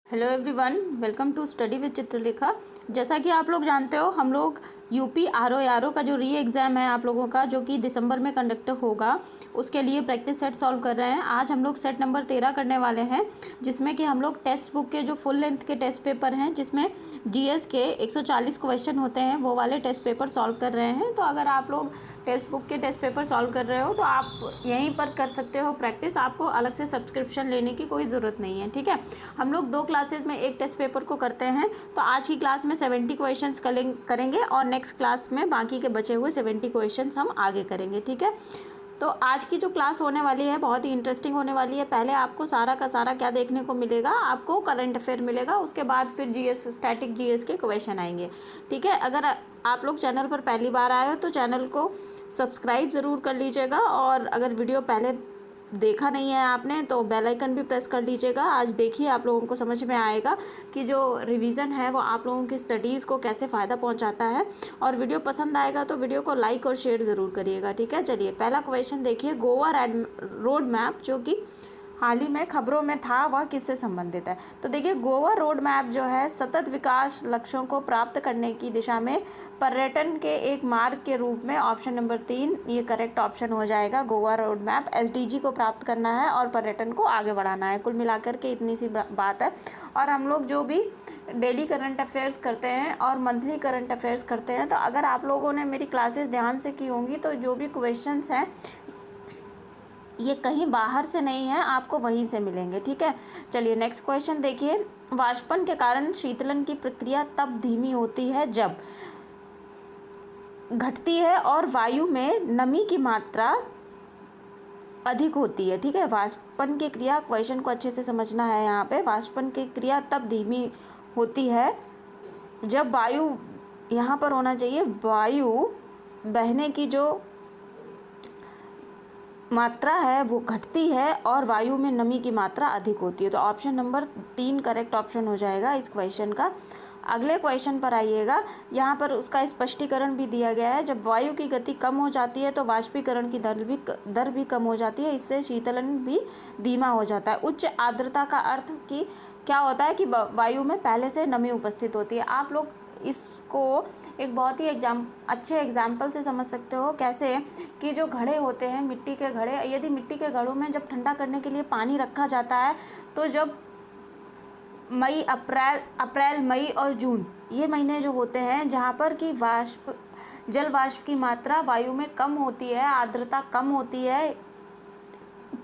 Hello everyone, welcome to study with Chitralekha. जैसा कि आप लोग जानते हो, हम लोग यूपी आरओ का जो री एग्ज़ाम है आप लोगों का, जो कि दिसंबर में कंडक्ट होगा, उसके लिए प्रैक्टिस सेट सॉल्व कर रहे हैं। आज हम लोग सेट नंबर 13 करने वाले हैं, जिसमें कि हम लोग टेक्स्ट बुक के जो फुल लेंथ के टेस्ट पेपर हैं, जिसमें जीएस के 140 क्वेश्चन होते हैं, वो वाले टेस्ट पेपर सॉल्व कर रहे हैं। तो अगर आप लोग टेक्स्ट बुक के टेस्ट पेपर सॉल्व कर रहे हो तो आप यहीं पर कर सकते हो प्रैक्टिस। आपको अलग से सब्सक्रिप्शन लेने की कोई ज़रूरत नहीं है, ठीक है। हम लोग 2 क्लासेस में एक टेस्ट पेपर को करते हैं। तो आज की क्लास में 70 क्वेश्चंस करेंगे और नेक्स्ट क्लास में बाकी के बचे हुए 70 क्वेश्चंस हम आगे करेंगे, ठीक है। तो आज की जो क्लास होने वाली है बहुत ही इंटरेस्टिंग होने वाली है। पहले आपको सारा का सारा क्या देखने को मिलेगा, आपको करंट अफेयर मिलेगा, उसके बाद फिर जीएस, स्टैटिक जीएस के क्वेश्चन आएंगे, ठीक है। अगर आप लोग चैनल पर पहली बार आए हो तो चैनल को सब्सक्राइब ज़रूर कर लीजिएगा, और अगर वीडियो पहले देखा नहीं है आपने तो बेल आइकन भी प्रेस कर लीजिएगा। आज देखिए, आप लोगों को समझ में आएगा कि जो रिवीजन है वो आप लोगों की स्टडीज़ को कैसे फ़ायदा पहुंचाता है। और वीडियो पसंद आएगा तो वीडियो को लाइक और शेयर ज़रूर करिएगा, ठीक है। चलिए, पहला क्वेश्चन देखिए। गोवा रोड मैप जो कि हाल ही में खबरों में था, वह किससे संबंधित है? तो देखिए, गोवा रोड मैप जो है सतत विकास लक्ष्यों को प्राप्त करने की दिशा में पर्यटन के एक मार्ग के रूप में, ऑप्शन नंबर 3 ये करेक्ट ऑप्शन हो जाएगा। गोवा रोड मैप एसडीजी को प्राप्त करना है और पर्यटन को आगे बढ़ाना है। कुल मिलाकर के इतनी सी बात है। और हम लोग जो भी डेली करंट अफेयर्स करते हैं और मंथली करंट अफेयर्स करते हैं, तो अगर आप लोगों ने मेरी क्लासेस ध्यान से की होंगी तो जो भी क्वेश्चंस हैं ये कहीं बाहर से नहीं है, आपको वहीं से मिलेंगे, ठीक है। चलिए, नेक्स्ट क्वेश्चन देखिए। वाष्पन के कारण शीतलन की प्रक्रिया तब धीमी होती है जब घटती है और वायु में नमी की मात्रा अधिक होती है, ठीक है। वाष्पन की क्रिया, क्वेश्चन को अच्छे से समझना है यहाँ पे। वाष्पन की क्रिया तब धीमी होती है जब वायु, यहाँ पर होना चाहिए वायु बहने की जो मात्रा है वो घटती है और वायु में नमी की मात्रा अधिक होती है। तो ऑप्शन नंबर 3 करेक्ट ऑप्शन हो जाएगा इस क्वेश्चन का। अगले क्वेश्चन पर आइएगा। यहाँ पर उसका स्पष्टीकरण भी दिया गया है। जब वायु की गति कम हो जाती है तो वाष्पीकरण की दर भी कम हो जाती है, इससे शीतलन भी धीमा हो जाता है। उच्च आर्द्रता का अर्थ कि क्या होता है कि वायु में पहले से नमी उपस्थित होती है। आप लोग इसको एक बहुत ही अच्छे एग्जाम्पल से समझ सकते हो। कैसे कि जो घड़े होते हैं, मिट्टी के घड़े, यदि मिट्टी के घड़ों में जब ठंडा करने के लिए पानी रखा जाता है तो जब अप्रैल मई और जून ये महीने जो होते हैं, जहाँ पर कि जल वाष्प की मात्रा वायु में कम होती है, आर्द्रता कम होती है,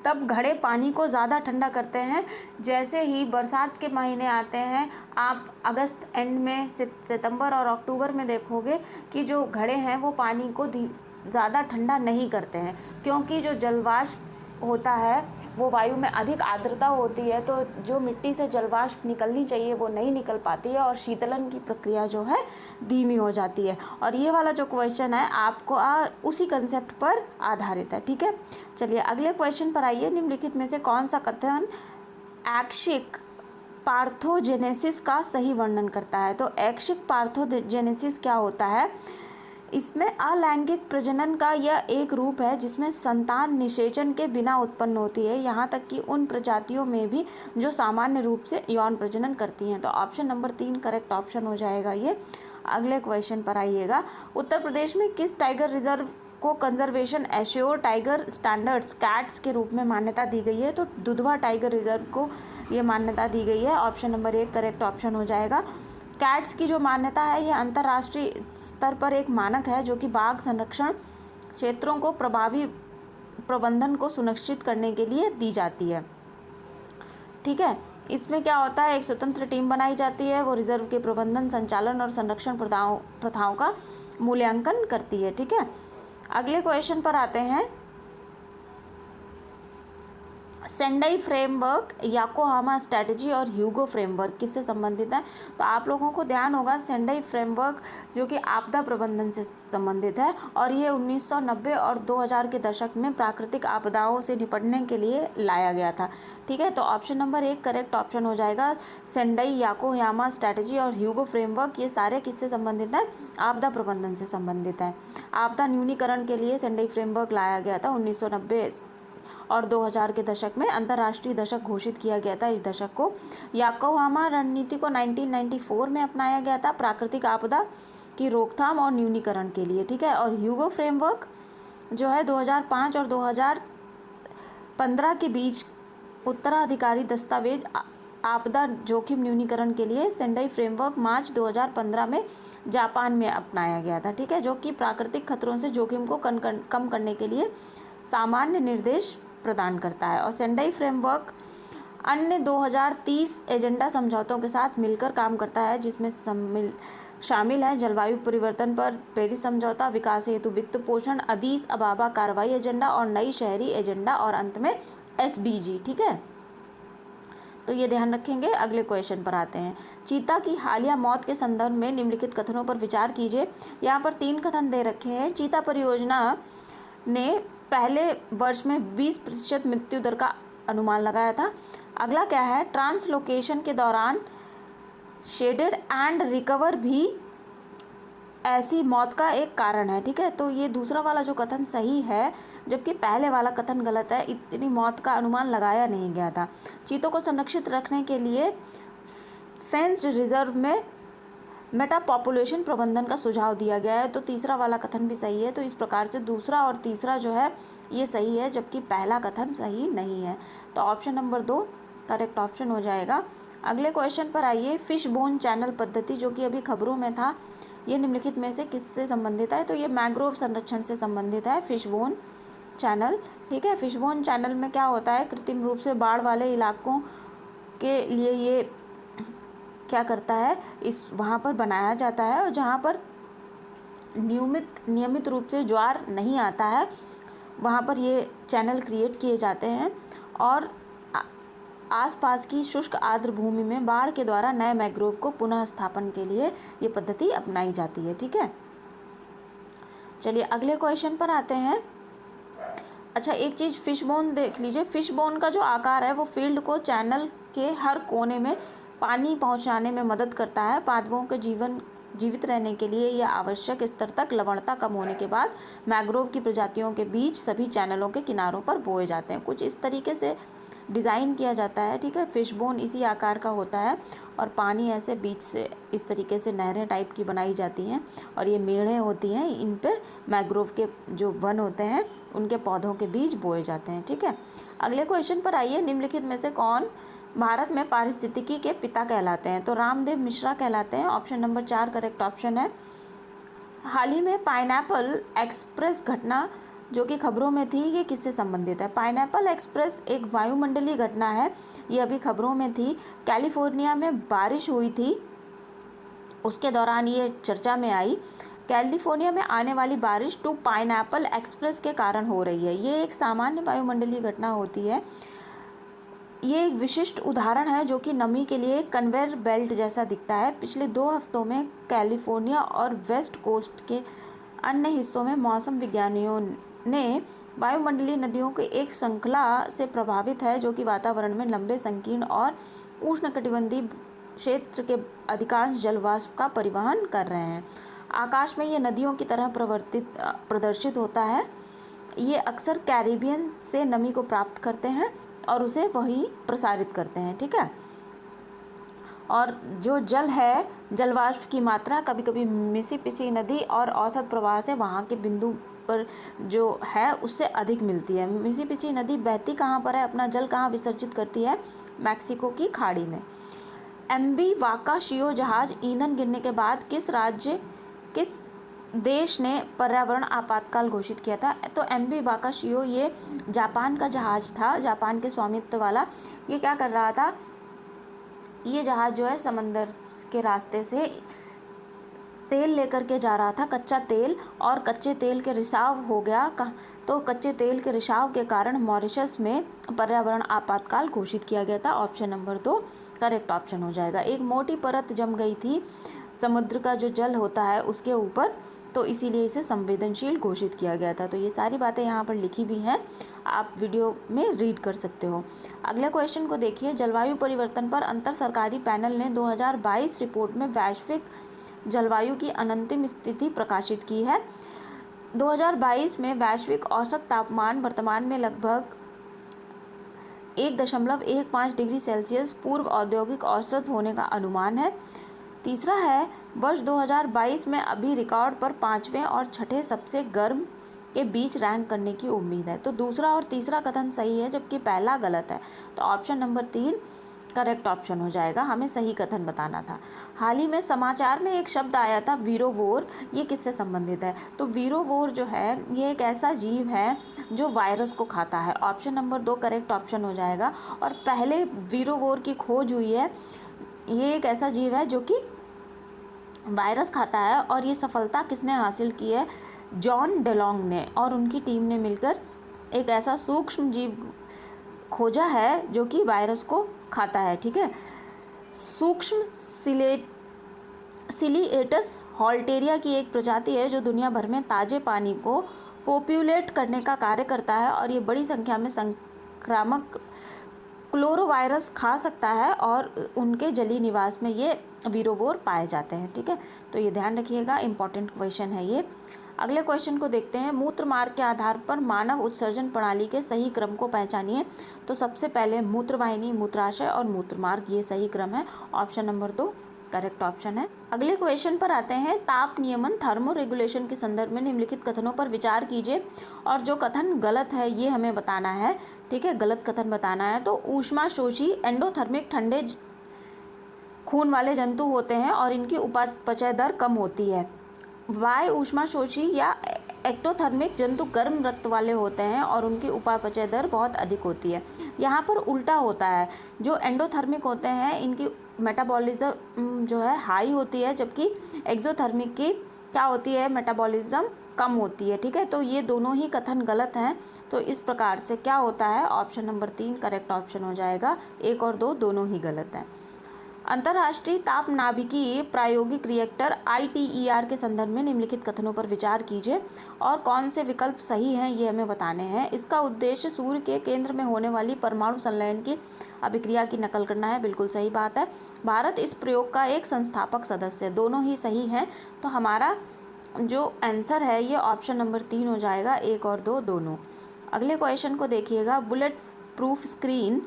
तब घड़े पानी को ज़्यादा ठंडा करते हैं। जैसे ही बरसात के महीने आते हैं, आप अगस्त एंड में, सितंबर और अक्टूबर में देखोगे कि जो घड़े हैं वो पानी को ज़्यादा ठंडा नहीं करते हैं, क्योंकि जो जलवाष्प होता है वो वायु में अधिक आर्द्रता होती है, तो जो मिट्टी से जलवाष्प निकलनी चाहिए वो नहीं निकल पाती है और शीतलन की प्रक्रिया जो है धीमी हो जाती है। और ये वाला जो क्वेश्चन है आपको उसी कंसेप्ट पर आधारित है, ठीक है। चलिए, अगले क्वेश्चन पर आइए। निम्नलिखित में से कौन सा कथन ऐच्छिक पार्थोजेनेसिस का सही वर्णन करता है? तो ऐच्छिक पार्थोजेनेसिस क्या होता है? इसमें अलैंगिक प्रजनन का यह एक रूप है जिसमें संतान निषेचन के बिना उत्पन्न होती है, यहाँ तक कि उन प्रजातियों में भी जो सामान्य रूप से यौन प्रजनन करती हैं। तो ऑप्शन नंबर 3 करेक्ट ऑप्शन हो जाएगा ये। अगले क्वेश्चन पर आइएगा। उत्तर प्रदेश में किस टाइगर रिजर्व को conservation assure tiger standards cats के रूप में मान्यता दी गई है? तो दुधवा टाइगर रिजर्व को ये मान्यता दी गई है। ऑप्शन नंबर 1 करेक्ट ऑप्शन हो जाएगा। कैट्स की जो मान्यता है ये अंतर्राष्ट्रीय स्तर पर एक मानक है जो कि बाघ संरक्षण क्षेत्रों को प्रभावी प्रबंधन को सुनिश्चित करने के लिए दी जाती है, ठीक है। इसमें क्या होता है, एक स्वतंत्र टीम बनाई जाती है, वो रिजर्व के प्रबंधन, संचालन और संरक्षण प्रथाओं का मूल्यांकन करती है, ठीक है। अगले क्वेश्चन पर आते हैं। सेंडाई फ्रेमवर्क, योकोहामा स्ट्रैटेजी और ह्यूगो फ्रेमवर्क किससे संबंधित है? तो आप लोगों को ध्यान होगा, सेंडाई फ्रेमवर्क जो कि आपदा प्रबंधन से संबंधित है और ये 1990 और 2000 के दशक में प्राकृतिक आपदाओं से निपटने के लिए लाया गया था, ठीक है। तो ऑप्शन नंबर 1 करेक्ट ऑप्शन हो जाएगा। सेंडाई, योकोहामा स्ट्रैटेजी और ह्यूगो फ्रेमवर्क ये सारे किससे संबंधित हैं? आपदा प्रबंधन से संबंधित हैं। आपदा न्यूनीकरण के लिए सेंडाई फ्रेमवर्क लाया गया था 1990 और 2000 के दशक में अंतर्राष्ट्रीय दशक घोषित किया गया था। इस दशक को याकोहामा रणनीति को 1994 में अपनाया गया था प्राकृतिक आपदा की रोकथाम और न्यूनीकरण के लिए, ठीक है। और ह्यूगो फ्रेमवर्क जो है 2005 और 2015 के बीच उत्तराधिकारी दस्तावेज आपदा जोखिम न्यूनीकरण के लिए सेंडाई फ्रेमवर्क मार्च 2015 में जापान में अपनाया गया था, ठीक है, जो कि प्राकृतिक खतरों से जोखिम को कम करने के लिए सामान्य निर्देश प्रदान करता है। और सेंडाई फ्रेमवर्क अन्य 2030 एजेंडा समझौतों के साथ मिलकर काम करता है, जिसमें शामिल है जलवायु परिवर्तन पर पेरिस समझौता, विकास हेतु वित्त पोषण, अदीस अबाबा कार्रवाई एजेंडा और नई शहरी एजेंडा और अंत में SDG, ठीक है। तो ये ध्यान रखेंगे। अगले क्वेश्चन पर आते हैं। चीता की हालिया मौत के संदर्भ में निम्नलिखित कथनों पर विचार कीजिए। यहाँ पर 3 कथन दे रखे हैं। चीता परियोजना ने पहले वर्ष में 20% मृत्यु दर का अनुमान लगाया था। अगला क्या है, ट्रांसलोकेशन के दौरान शेडेड एंड रिकवर भी ऐसी मौत का एक कारण है, ठीक है। तो ये दूसरा वाला जो कथन सही है, जबकि पहले वाला कथन गलत है। इतनी मौत का अनुमान लगाया नहीं गया था। चीतों को संरक्षित रखने के लिए फेंस्ड रिजर्व में मेटा पॉपुलेशन प्रबंधन का सुझाव दिया गया है। तो तीसरा वाला कथन भी सही है। तो इस प्रकार से दूसरा और तीसरा जो है ये सही है, जबकि पहला कथन सही नहीं है। तो ऑप्शन नंबर 2 करेक्ट ऑप्शन हो जाएगा। अगले क्वेश्चन पर आइए। फिश बोन चैनल पद्धति, जो कि अभी खबरों में था, ये निम्नलिखित में से किससे संबंधित है? तो ये मैंग्रोव संरक्षण से संबंधित है, फिश बोन चैनल, ठीक है। फिश बोन चैनल में क्या होता है, कृत्रिम रूप से बाढ़ वाले इलाकों के लिए ये क्या करता है, इस वहाँ पर बनाया जाता है, और जहाँ पर नियमित रूप से ज्वार नहीं आता है वहाँ पर ये चैनल क्रिएट किए जाते हैं, और आसपास की शुष्क आर्द्र भूमि में बाढ़ के द्वारा नए मैंग्रोव को पुनः स्थापन के लिए ये पद्धति अपनाई जाती है, ठीक है। चलिए अगले क्वेश्चन पर आते हैं। अच्छा, एक चीज़ फिश बोन देख लीजिए। फिश बोन का जो आकार है वो फील्ड को चैनल के हर कोने में पानी पहुंचाने में मदद करता है। पादपों के जीवित रहने के लिए यह आवश्यक स्तर तक लवणता कम होने के बाद मैंग्रोव की प्रजातियों के बीच सभी चैनलों के किनारों पर बोए जाते हैं। कुछ इस तरीके से डिज़ाइन किया जाता है, ठीक है। फिश बोन इसी आकार का होता है और पानी ऐसे बीच से इस तरीके से नहरें टाइप की बनाई जाती हैं, और ये मेढ़ें होती हैं, इन पर मैंग्रोव के जो वन होते हैं उनके पौधों के बीच बोए जाते हैं, ठीक है। अगले क्वेश्चन पर आइए। निम्नलिखित में से कौन भारत में पारिस्थितिकी के पिता कहलाते हैं? तो रामदेव मिश्रा कहलाते हैं। ऑप्शन नंबर 4 करेक्ट ऑप्शन है। हाल ही में पाइनएप्पल एक्सप्रेस घटना जो कि खबरों में थी, ये किससे संबंधित है? पाइनएप्पल एक्सप्रेस एक वायुमंडलीय घटना है, ये अभी खबरों में थी। कैलिफोर्निया में बारिश हुई थी, उसके दौरान ये चर्चा में आई। कैलिफोर्निया में आने वाली बारिश टू पाइनएप्पल एक्सप्रेस के कारण हो रही है। ये एक सामान्य वायुमंडलीय घटना होती है। ये एक विशिष्ट उदाहरण है जो कि नमी के लिए कन्वेयर बेल्ट जैसा दिखता है। पिछले 2 हफ्तों में कैलिफोर्निया और वेस्ट कोस्ट के अन्य हिस्सों में मौसम विज्ञानियों ने वायुमंडलीय नदियों की एक श्रृंखला से प्रभावित है, जो कि वातावरण में लंबे संकीर्ण और उष्णकटिबंधीय क्षेत्र के अधिकांश जलवाष्प का परिवहन कर रहे हैं। आकाश में ये नदियों की तरह प्रदर्शित होता है। ये अक्सर कैरिबियन से नमी को प्राप्त करते हैं और उसे वहीं प्रसारित करते हैं, ठीक है। और जो जल है, जलवाष्प की मात्रा कभी कभी मिसिसिपी नदी और औसत प्रवाह से वहाँ के बिंदु पर जो है उससे अधिक मिलती है। मिसिसिपी नदी बहती कहाँ पर है, अपना जल कहाँ विसर्जित करती है? मैक्सिको की खाड़ी में। MV वाकाशियो जहाज ईंधन गिरने के बाद किस देश ने पर्यावरण आपातकाल घोषित किया था? तो MV वाकाशियो ये जापान का जहाज था, जापान के स्वामित्व वाला। ये क्या कर रहा था, ये जहाज जो है समंदर के रास्ते से तेल लेकर के जा रहा था, कच्चा तेल, और कच्चे तेल के रिसाव हो गया। तो कच्चे तेल के रिसाव के कारण मॉरिशस में पर्यावरण आपातकाल घोषित किया गया था। ऑप्शन नंबर 2 करेक्ट ऑप्शन हो जाएगा। एक मोटी परत जम गई थी समुद्र का जो जल होता है उसके ऊपर, तो इसीलिए इसे संवेदनशील घोषित किया गया था। तो ये सारी बातें यहाँ पर लिखी भी हैं, आप वीडियो में रीड कर सकते हो। अगले क्वेश्चन को देखिए। जलवायु परिवर्तन पर अंतर सरकारी पैनल ने 2022 रिपोर्ट में वैश्विक जलवायु की अंतिम स्थिति प्रकाशित की है। 2022 में वैश्विक औसत तापमान वर्तमान में लगभग 1.15 डिग्री सेल्सियस पूर्व औद्योगिक औसत होने का अनुमान है। तीसरा है वर्ष 2022 में अभी रिकॉर्ड पर 5वें और 6ठे सबसे गर्म के बीच रैंक करने की उम्मीद है। तो दूसरा और तीसरा कथन सही है जबकि पहला गलत है। तो ऑप्शन नंबर 3 करेक्ट ऑप्शन हो जाएगा, हमें सही कथन बताना था। हाल ही में समाचार में एक शब्द आया था वीरोवोर, ये किससे संबंधित है? तो वीरोवोर जो है ये एक ऐसा जीव है जो वायरस को खाता है। ऑप्शन नंबर 2 करेक्ट ऑप्शन हो जाएगा। और पहले वीरोवोर की खोज हुई है। ये एक ऐसा जीव है जो कि वायरस खाता है और ये सफलता किसने हासिल की है? जॉन डेलोंग ने और उनकी टीम ने मिलकर एक ऐसा सूक्ष्म जीव खोजा है जो कि वायरस को खाता है। ठीक है, सूक्ष्म सिलिएटस हॉल्टेरिया की एक प्रजाति है जो दुनिया भर में ताजे पानी को पॉपुलेट करने का कार्य करता है और ये बड़ी संख्या में संक्रामक क्लोरोवायरस खा सकता है और उनके जलीय निवास में ये वीरोवोर पाए जाते हैं। ठीक है, तो ये ध्यान रखिएगा, इंपॉर्टेंट क्वेश्चन है ये। अगले क्वेश्चन को देखते हैं। मूत्र मार्ग के आधार पर मानव उत्सर्जन प्रणाली के सही क्रम को पहचानिए। तो सबसे पहले मूत्रवाहिनी, मूत्राशय और मूत्र मार्ग, ये सही क्रम है। ऑप्शन नंबर 2 करेक्ट ऑप्शन है। अगले क्वेश्चन पर आते हैं। ताप नियमन थर्मो रेगुलेशन के संदर्भ में निम्नलिखित कथनों पर विचार कीजिए और जो कथन गलत है ये हमें बताना है। ठीक है, गलत कथन बताना है। तो ऊष्माशोषी एंडोथर्मिक ठंडे खून वाले जंतु होते हैं और इनकी उपापचय दर कम होती है। वायु ऊष्माशोषी या एक्टोथर्मिक जंतु गर्म रक्त वाले होते हैं और उनकी उपापचय दर बहुत अधिक होती है। यहाँ पर उल्टा होता है, जो एंडोथर्मिक होते हैं इनकी मेटाबॉलिज्म जो है हाई होती है, जबकि एक्सोथर्मिक की क्या होती है? मेटाबॉलिज्म कम होती है। ठीक है, तो ये दोनों ही कथन गलत हैं। तो इस प्रकार से क्या होता है? ऑप्शन नंबर 3 करेक्ट ऑप्शन हो जाएगा। 1 और 2 दोनों ही गलत हैं। अंतर्राष्ट्रीय ताप नाभिकीय प्रायोगिक रिएक्टर ITER के संदर्भ में निम्नलिखित कथनों पर विचार कीजिए और कौन से विकल्प सही हैं ये हमें बताने हैं। इसका उद्देश्य सूर्य के केंद्र में होने वाली परमाणु संलयन की अभिक्रिया की नकल करना है। बिल्कुल सही बात है। भारत इस प्रयोग का एक संस्थापक सदस्य, दोनों ही सही हैं। तो हमारा जो आंसर है ये ऑप्शन नंबर 3 हो जाएगा। 1 और 2 दोनों। अगले क्वेश्चन को देखिएगा। बुलेट प्रूफ स्क्रीन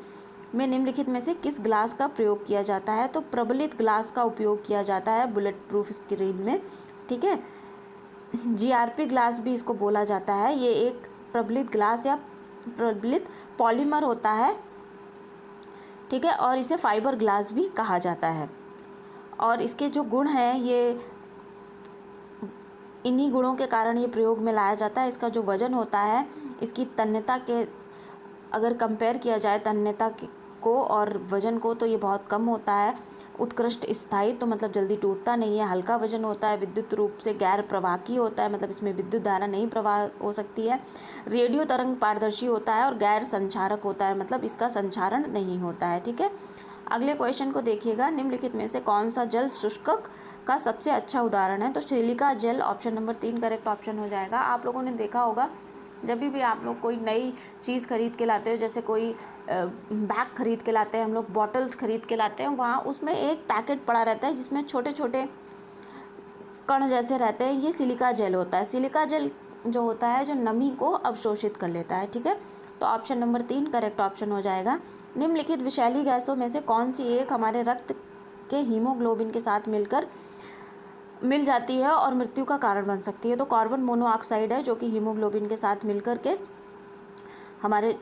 में निम्नलिखित में से किस ग्लास का प्रयोग किया जाता है? तो प्रबलित ग्लास का उपयोग किया जाता है बुलेट प्रूफ स्क्रीन में। ठीक है, GRP ग्लास भी इसको बोला जाता है। ये एक प्रबलित ग्लास या प्रबलित पॉलीमर होता है। ठीक है, और इसे फाइबर ग्लास भी कहा जाता है। और इसके जो गुण हैं ये इन्हीं गुणों के कारण ये प्रयोग में लाया जाता है। इसका जो वजन होता है, इसकी तन्यता के अगर कंपेयर किया जाए तन्यता को और वजन को, तो ये बहुत कम होता है। उत्कृष्ट स्थायित्व तो मतलब जल्दी टूटता नहीं है। हल्का वजन होता है। विद्युत रूप से गैर प्रवाहकीय होता है, मतलब इसमें विद्युत धारा नहीं प्रवाह हो सकती है। रेडियो तरंग पारदर्शी होता है और गैर संचारक होता है, मतलब इसका संचारण नहीं होता है। ठीक है, अगले क्वेश्चन को देखिएगा। निम्नलिखित में से कौन सा जल शुष्कक का सबसे अच्छा उदाहरण है? तो silica gel option number 3 correct option हो जाएगा। आप लोगों ने देखा होगा जब भी आप लोग कोई नई चीज़ खरीद के लाते हो, जैसे कोई बैग खरीद के लाते हैं हम लोग, बॉटल्स खरीद के लाते हैं, वहाँ उसमें एक पैकेट पड़ा रहता है जिसमें छोटे छोटे कण जैसे रहते हैं। ये सिलिका जेल होता है। सिलिका जेल जो होता है जो नमी को अवशोषित कर लेता है। ठीक है, तो ऑप्शन नंबर 3 करेक्ट ऑप्शन हो जाएगा। निम्नलिखित विषैली गैसों में से कौन सी एक हमारे रक्त के हीमोग्लोबिन के साथ मिल जाती है और मृत्यु का कारण बन सकती है? तो कार्बन मोनोऑक्साइड है जो कि हीमोग्लोबिन के साथ मिलकर के हमारे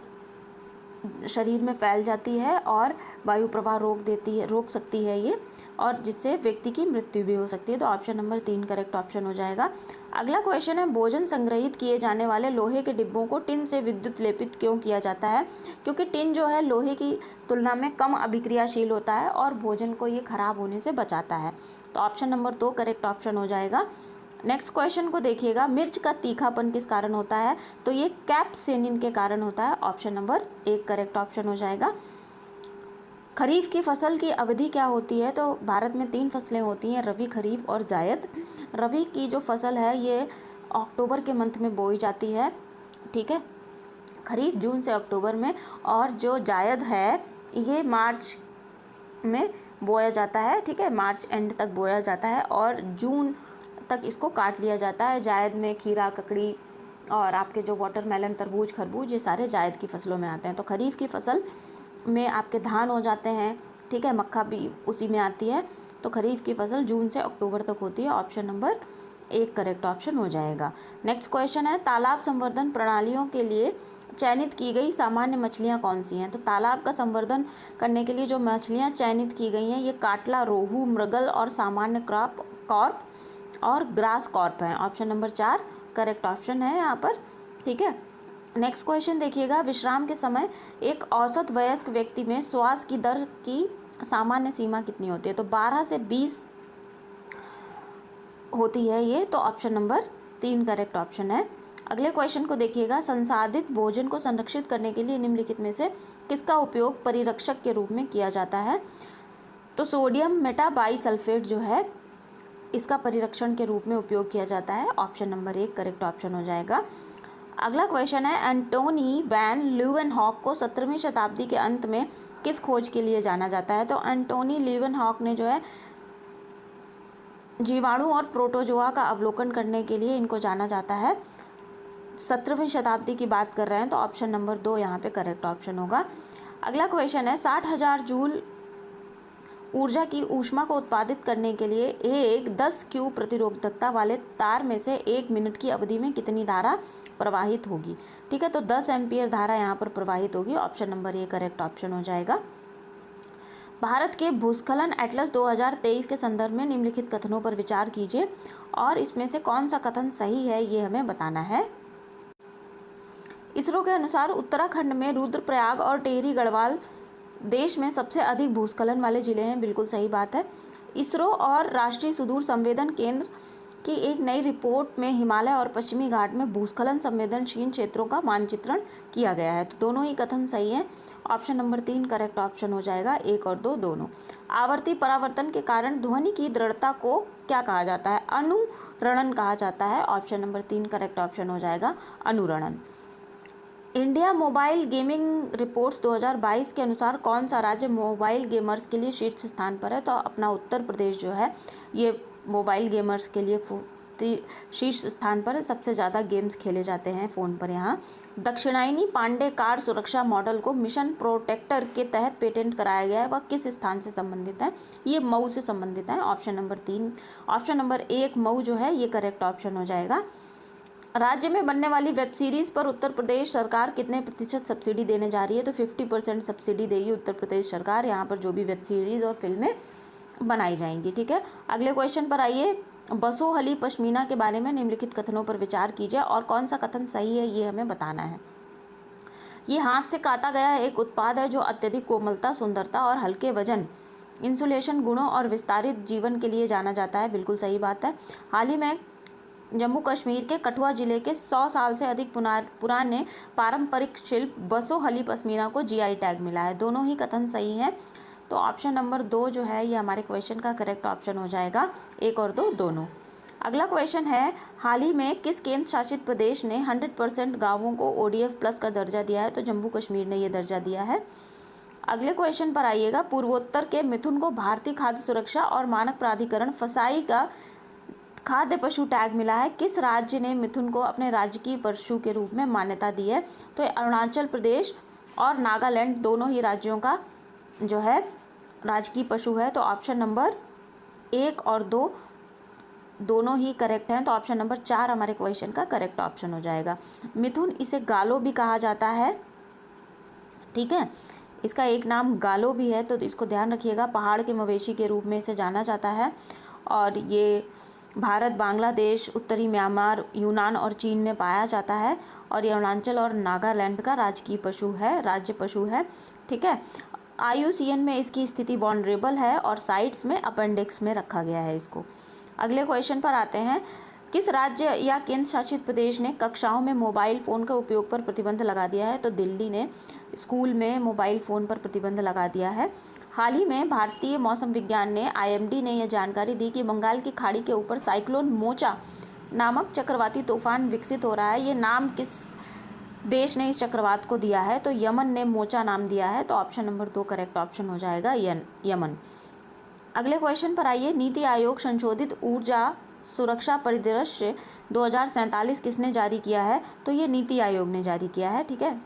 शरीर में फैल जाती है और वायु प्रवाह रोक सकती है ये, और जिससे व्यक्ति की मृत्यु भी हो सकती है। तो ऑप्शन नंबर 3 करेक्ट ऑप्शन हो जाएगा। अगला क्वेश्चन है। भोजन संग्रहित किए जाने वाले लोहे के डिब्बों को टिन से विद्युत लेपित क्यों किया जाता है? क्योंकि टिन जो है लोहे की तुलना में कम अभिक्रियाशील होता है और भोजन को ये खराब होने से बचाता है। तो ऑप्शन नंबर 2 करेक्ट ऑप्शन हो जाएगा। नेक्स्ट क्वेश्चन को देखिएगा। मिर्च का तीखापन किस कारण होता है? तो ये कैप्सेनिन के कारण होता है। ऑप्शन नंबर 1 करेक्ट ऑप्शन हो जाएगा। खरीफ की फसल की अवधि क्या होती है? तो भारत में 3 फसलें होती हैं, रबी, खरीफ और जायद। रबी की जो फसल है ये अक्टूबर के मंथ में बोई जाती है। ठीक है, खरीफ जून से अक्टूबर में, और जो जायद है ये मार्च में बोया जाता है। ठीक है, मार्च एंड तक बोया जाता है और जून तक इसको काट लिया जाता है। जायद में खीरा, ककड़ी, और आपके जो वाटरमेलन, तरबूज, खरबूज, ये सारे जायद की फसलों में आते हैं। तो खरीफ की फसल में आपके धान हो जाते हैं, ठीक है, मक्का भी उसी में आती है। तो खरीफ की फसल जून से अक्टूबर तक होती है। ऑप्शन नंबर 1 करेक्ट ऑप्शन हो जाएगा। नेक्स्ट क्वेश्चन है, तालाब संवर्धन प्रणालियों के लिए चयनित की गई सामान्य मछलियाँ कौन सी हैं? तो तालाब का संवर्धन करने के लिए जो मछलियाँ चयनित की गई हैं, ये काटला, रोहू, मृगल और सामान्य कॉर्प और ग्रास कॉर्प हैं। ऑप्शन नंबर 4 करेक्ट ऑप्शन है यहाँ पर, ठीक है। नेक्स्ट क्वेश्चन देखिएगा, विश्राम के समय एक औसत वयस्क व्यक्ति में श्वास की दर की सामान्य सीमा कितनी होती है? तो 12 से 20 होती है ये। तो ऑप्शन नंबर 3 करेक्ट ऑप्शन है। अगले क्वेश्चन को देखिएगा, संसाधित भोजन को संरक्षित करने के लिए निम्नलिखित में से किसका उपयोग परिरक्षक के रूप में किया जाता है? तो सोडियम मेटाबाइसल्फेट जो है, इसका परिरक्षण के रूप में उपयोग किया जाता है। ऑप्शन नंबर 1 करेक्ट ऑप्शन हो जाएगा। अगला क्वेश्चन है, एंटोनी वैन ल्यूवेनहॉक को 17वीं शताब्दी के अंत में किस खोज के लिए जाना जाता है? तो एंटोनी ल्यूवेनहॉक ने जो है जीवाणु और प्रोटोजोआ का अवलोकन करने के लिए इनको जाना जाता है। 17वीं शताब्दी की बात कर रहे हैं, तो ऑप्शन नंबर 2 यहाँ पे करेक्ट ऑप्शन होगा। अगला क्वेश्चन है, 60,000 जूल ऊर्जा की ऊष्मा को उत्पादित करने के लिए एक 10 क्यू प्रतिरोधकता वाले तार में से 1 मिनट की अवधि में कितनी धारा प्रवाहित होगी? ठीक है, तो 10 एम्पीयर धारा यहाँ पर प्रवाहित होगी। ऑप्शन नंबर 1 करेक्ट ऑप्शन हो जाएगा। भारत के भूस्खलन एटलस 2023 के संदर्भ में निम्नलिखित कथनों पर विचार कीजिए और इसमें से कौन सा कथन सही है, ये हमें बताना है। इसरो के अनुसार उत्तराखंड में रुद्रप्रयाग और टिहरी गढ़वाल देश में सबसे अधिक भूस्खलन वाले जिले हैं। बिल्कुल सही बात है। इसरो और राष्ट्रीय सुदूर संवेदन केंद्र की एक नई रिपोर्ट में हिमालय और पश्चिमी घाट में भूस्खलन संवेदनशील क्षेत्रों का मानचित्रण किया गया है। तो दोनों ही कथन सही हैं। ऑप्शन नंबर 3 करेक्ट ऑप्शन हो जाएगा। 1 और 2 दोनों। आवर्ती परावर्तन के कारण ध्वनि की दृढ़ता को क्या कहा जाता है? अनुरणन कहा जाता है। ऑप्शन नंबर 3 करेक्ट ऑप्शन हो जाएगा, अनुरणन। इंडिया मोबाइल गेमिंग रिपोर्ट्स 2022 के अनुसार कौन सा राज्य मोबाइल गेमर्स के लिए शीर्ष स्थान पर है? तो अपना उत्तर प्रदेश जो है ये मोबाइल गेमर्स के लिए शीर्ष स्थान पर है। सबसे ज़्यादा गेम्स खेले जाते हैं फ़ोन पर यहाँ। दक्षिणायनी पांडे कार सुरक्षा मॉडल को मिशन प्रोटेक्टर के तहत पेटेंट कराया गया है, वह किस स्थान से संबंधित है? ये मऊ से संबंधित है। Option number 3 option number 1 Mau जो है ये करेक्ट ऑप्शन हो जाएगा। राज्य में बनने वाली वेब सीरीज़ पर उत्तर प्रदेश सरकार कितने प्रतिशत सब्सिडी देने जा रही है? तो 50% सब्सिडी देगी उत्तर प्रदेश सरकार यहाँ पर जो भी वेब सीरीज़ और फिल्में बनाई जाएंगी। ठीक है, अगले क्वेश्चन पर आइए। बसोहली पश्मीना के बारे में निम्नलिखित कथनों पर विचार कीजिए और कौन सा कथन सही है, ये हमें बताना है। ये हाथ से काता गया एक उत्पाद है जो अत्यधिक कोमलता, सुंदरता और हल्के वजन, इंसुलेशन गुणों और विस्तारित जीवन के लिए जाना जाता है। बिल्कुल सही बात है। हाल ही में जम्मू कश्मीर के कठुआ जिले के 100 साल से अधिक पुराने पारंपरिक शिल्प बसोहली पश्मीना को जीआई टैग मिला है। दोनों ही कथन सही हैं। तो ऑप्शन नंबर 2 जो है ये हमारे क्वेश्चन का करेक्ट ऑप्शन हो जाएगा। 1 और 2 दोनों। अगला क्वेश्चन है, हाल ही में किस केंद्र शासित प्रदेश ने 100% गाँवों को ODF प्लस का दर्जा दिया है? तो जम्मू कश्मीर ने ये दर्जा दिया है। अगले क्वेश्चन पर आइएगा। पूर्वोत्तर के मिथुन को भारतीय खाद्य सुरक्षा और मानक प्राधिकरण फसाई का खाद्य पशु टैग मिला है। किस राज्य ने मिथुन को अपने राजकीय पशु के रूप में मान्यता दी है? तो अरुणाचल प्रदेश और नागालैंड दोनों ही राज्यों का जो है राजकीय पशु है। तो ऑप्शन नंबर 1 और 2 दोनों ही करेक्ट हैं। तो ऑप्शन नंबर 4 हमारे क्वेश्चन का करेक्ट ऑप्शन हो जाएगा। मिथुन, इसे गालो भी कहा जाता है। ठीक है, इसका एक नाम गालो भी है, तो इसको ध्यान रखिएगा। पहाड़ के मवेशी के रूप में इसे जाना जाता है और ये भारत, बांग्लादेश, उत्तरी म्यांमार, यूनान और चीन में पाया जाता है और ये अरुणाचल और नागालैंड का राजकीय पशु है, राज्य पशु है। ठीक है, IUCN में इसकी स्थिति वनरेबल है और साइट्स में अपेंडिक्स में रखा गया है इसको। अगले क्वेश्चन पर आते हैं। किस राज्य या केंद्र शासित प्रदेश ने कक्षाओं में मोबाइल फ़ोन का उपयोग पर प्रतिबंध लगा दिया है? तो दिल्ली ने स्कूल में मोबाइल फ़ोन पर प्रतिबंध लगा दिया है। हाल ही में भारतीय मौसम विज्ञान ने IMD ने यह जानकारी दी कि बंगाल की खाड़ी के ऊपर साइक्लोन मोचा नामक चक्रवाती तूफान विकसित हो रहा है। ये नाम किस देश ने इस चक्रवात को दिया है? तो यमन ने मोचा नाम दिया है। तो ऑप्शन नंबर 2 करेक्ट ऑप्शन हो जाएगा, यमन। अगले क्वेश्चन पर आइए। नीति आयोग संशोधित ऊर्जा सुरक्षा परिदृश्य 2047 किसने जारी किया है? तो ये नीति आयोग ने जारी किया है। ठीक है,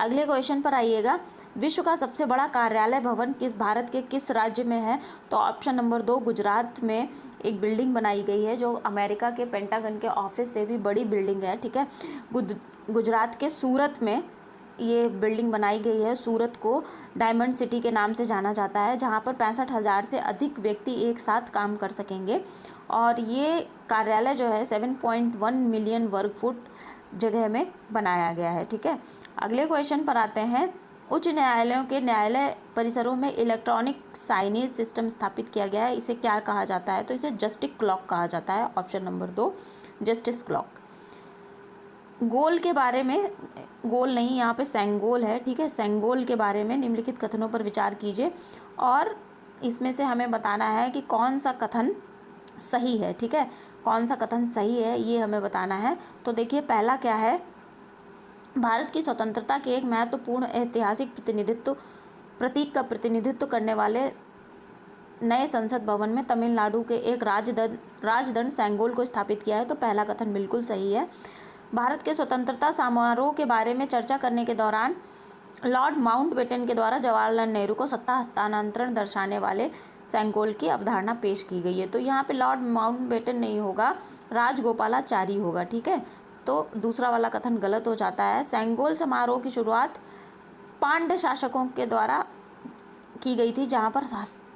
अगले क्वेश्चन पर आइएगा। विश्व का सबसे बड़ा कार्यालय भवन भारत के किस राज्य में है? तो ऑप्शन नंबर 2 गुजरात में एक बिल्डिंग बनाई गई है जो अमेरिका के पेंटागन के ऑफिस से भी बड़ी बिल्डिंग है। ठीक है, गुजरात के सूरत में ये बिल्डिंग बनाई गई है। सूरत को डायमंड सिटी के नाम से जाना जाता है, जहाँ पर 65,000 से अधिक व्यक्ति एक साथ काम कर सकेंगे। और ये कार्यालय जो है 7.1 मिलियन वर्ग फुट जगह में बनाया गया है। ठीक है, अगले क्वेश्चन पर आते हैं। उच्च न्यायालयों के न्यायालय परिसरों में इलेक्ट्रॉनिक साइनेज सिस्टम स्थापित किया गया है, इसे क्या कहा जाता है? तो इसे जस्टिस क्लॉक कहा जाता है। Option number 2 justice clock. गोल के बारे में, गोल नहीं यहाँ पे सेंगोल है। ठीक है, सेंगोल के बारे में निम्नलिखित कथनों पर विचार कीजिए और इसमें से हमें बताना है कि कौन सा कथन सही है। ठीक है, कौन सा कथन सही है ये हमें बताना है। तो देखिए, पहला क्या है? भारत की स्वतंत्रता के एक महत्वपूर्ण ऐतिहासिक प्रतीक का प्रतिनिधित्व करने वाले नए संसद भवन में तमिलनाडु के एक राजदंड सेंगोल को स्थापित किया है। तो पहला कथन बिल्कुल सही है। भारत के स्वतंत्रता समारोह के बारे में चर्चा करने के दौरान लॉर्ड माउंटबेटन के द्वारा जवाहरलाल नेहरू को सत्ता हस्तांतरण दर्शाने वाले सेंगोल की अवधारणा पेश की गई है। तो यहाँ पे लॉर्ड माउंटबेटन नहीं होगा, राजगोपालाचारी होगा। ठीक है, तो दूसरा वाला कथन गलत हो जाता है। सेंगोल समारोह की शुरुआत पांड्य शासकों के द्वारा की गई थी, जहाँ पर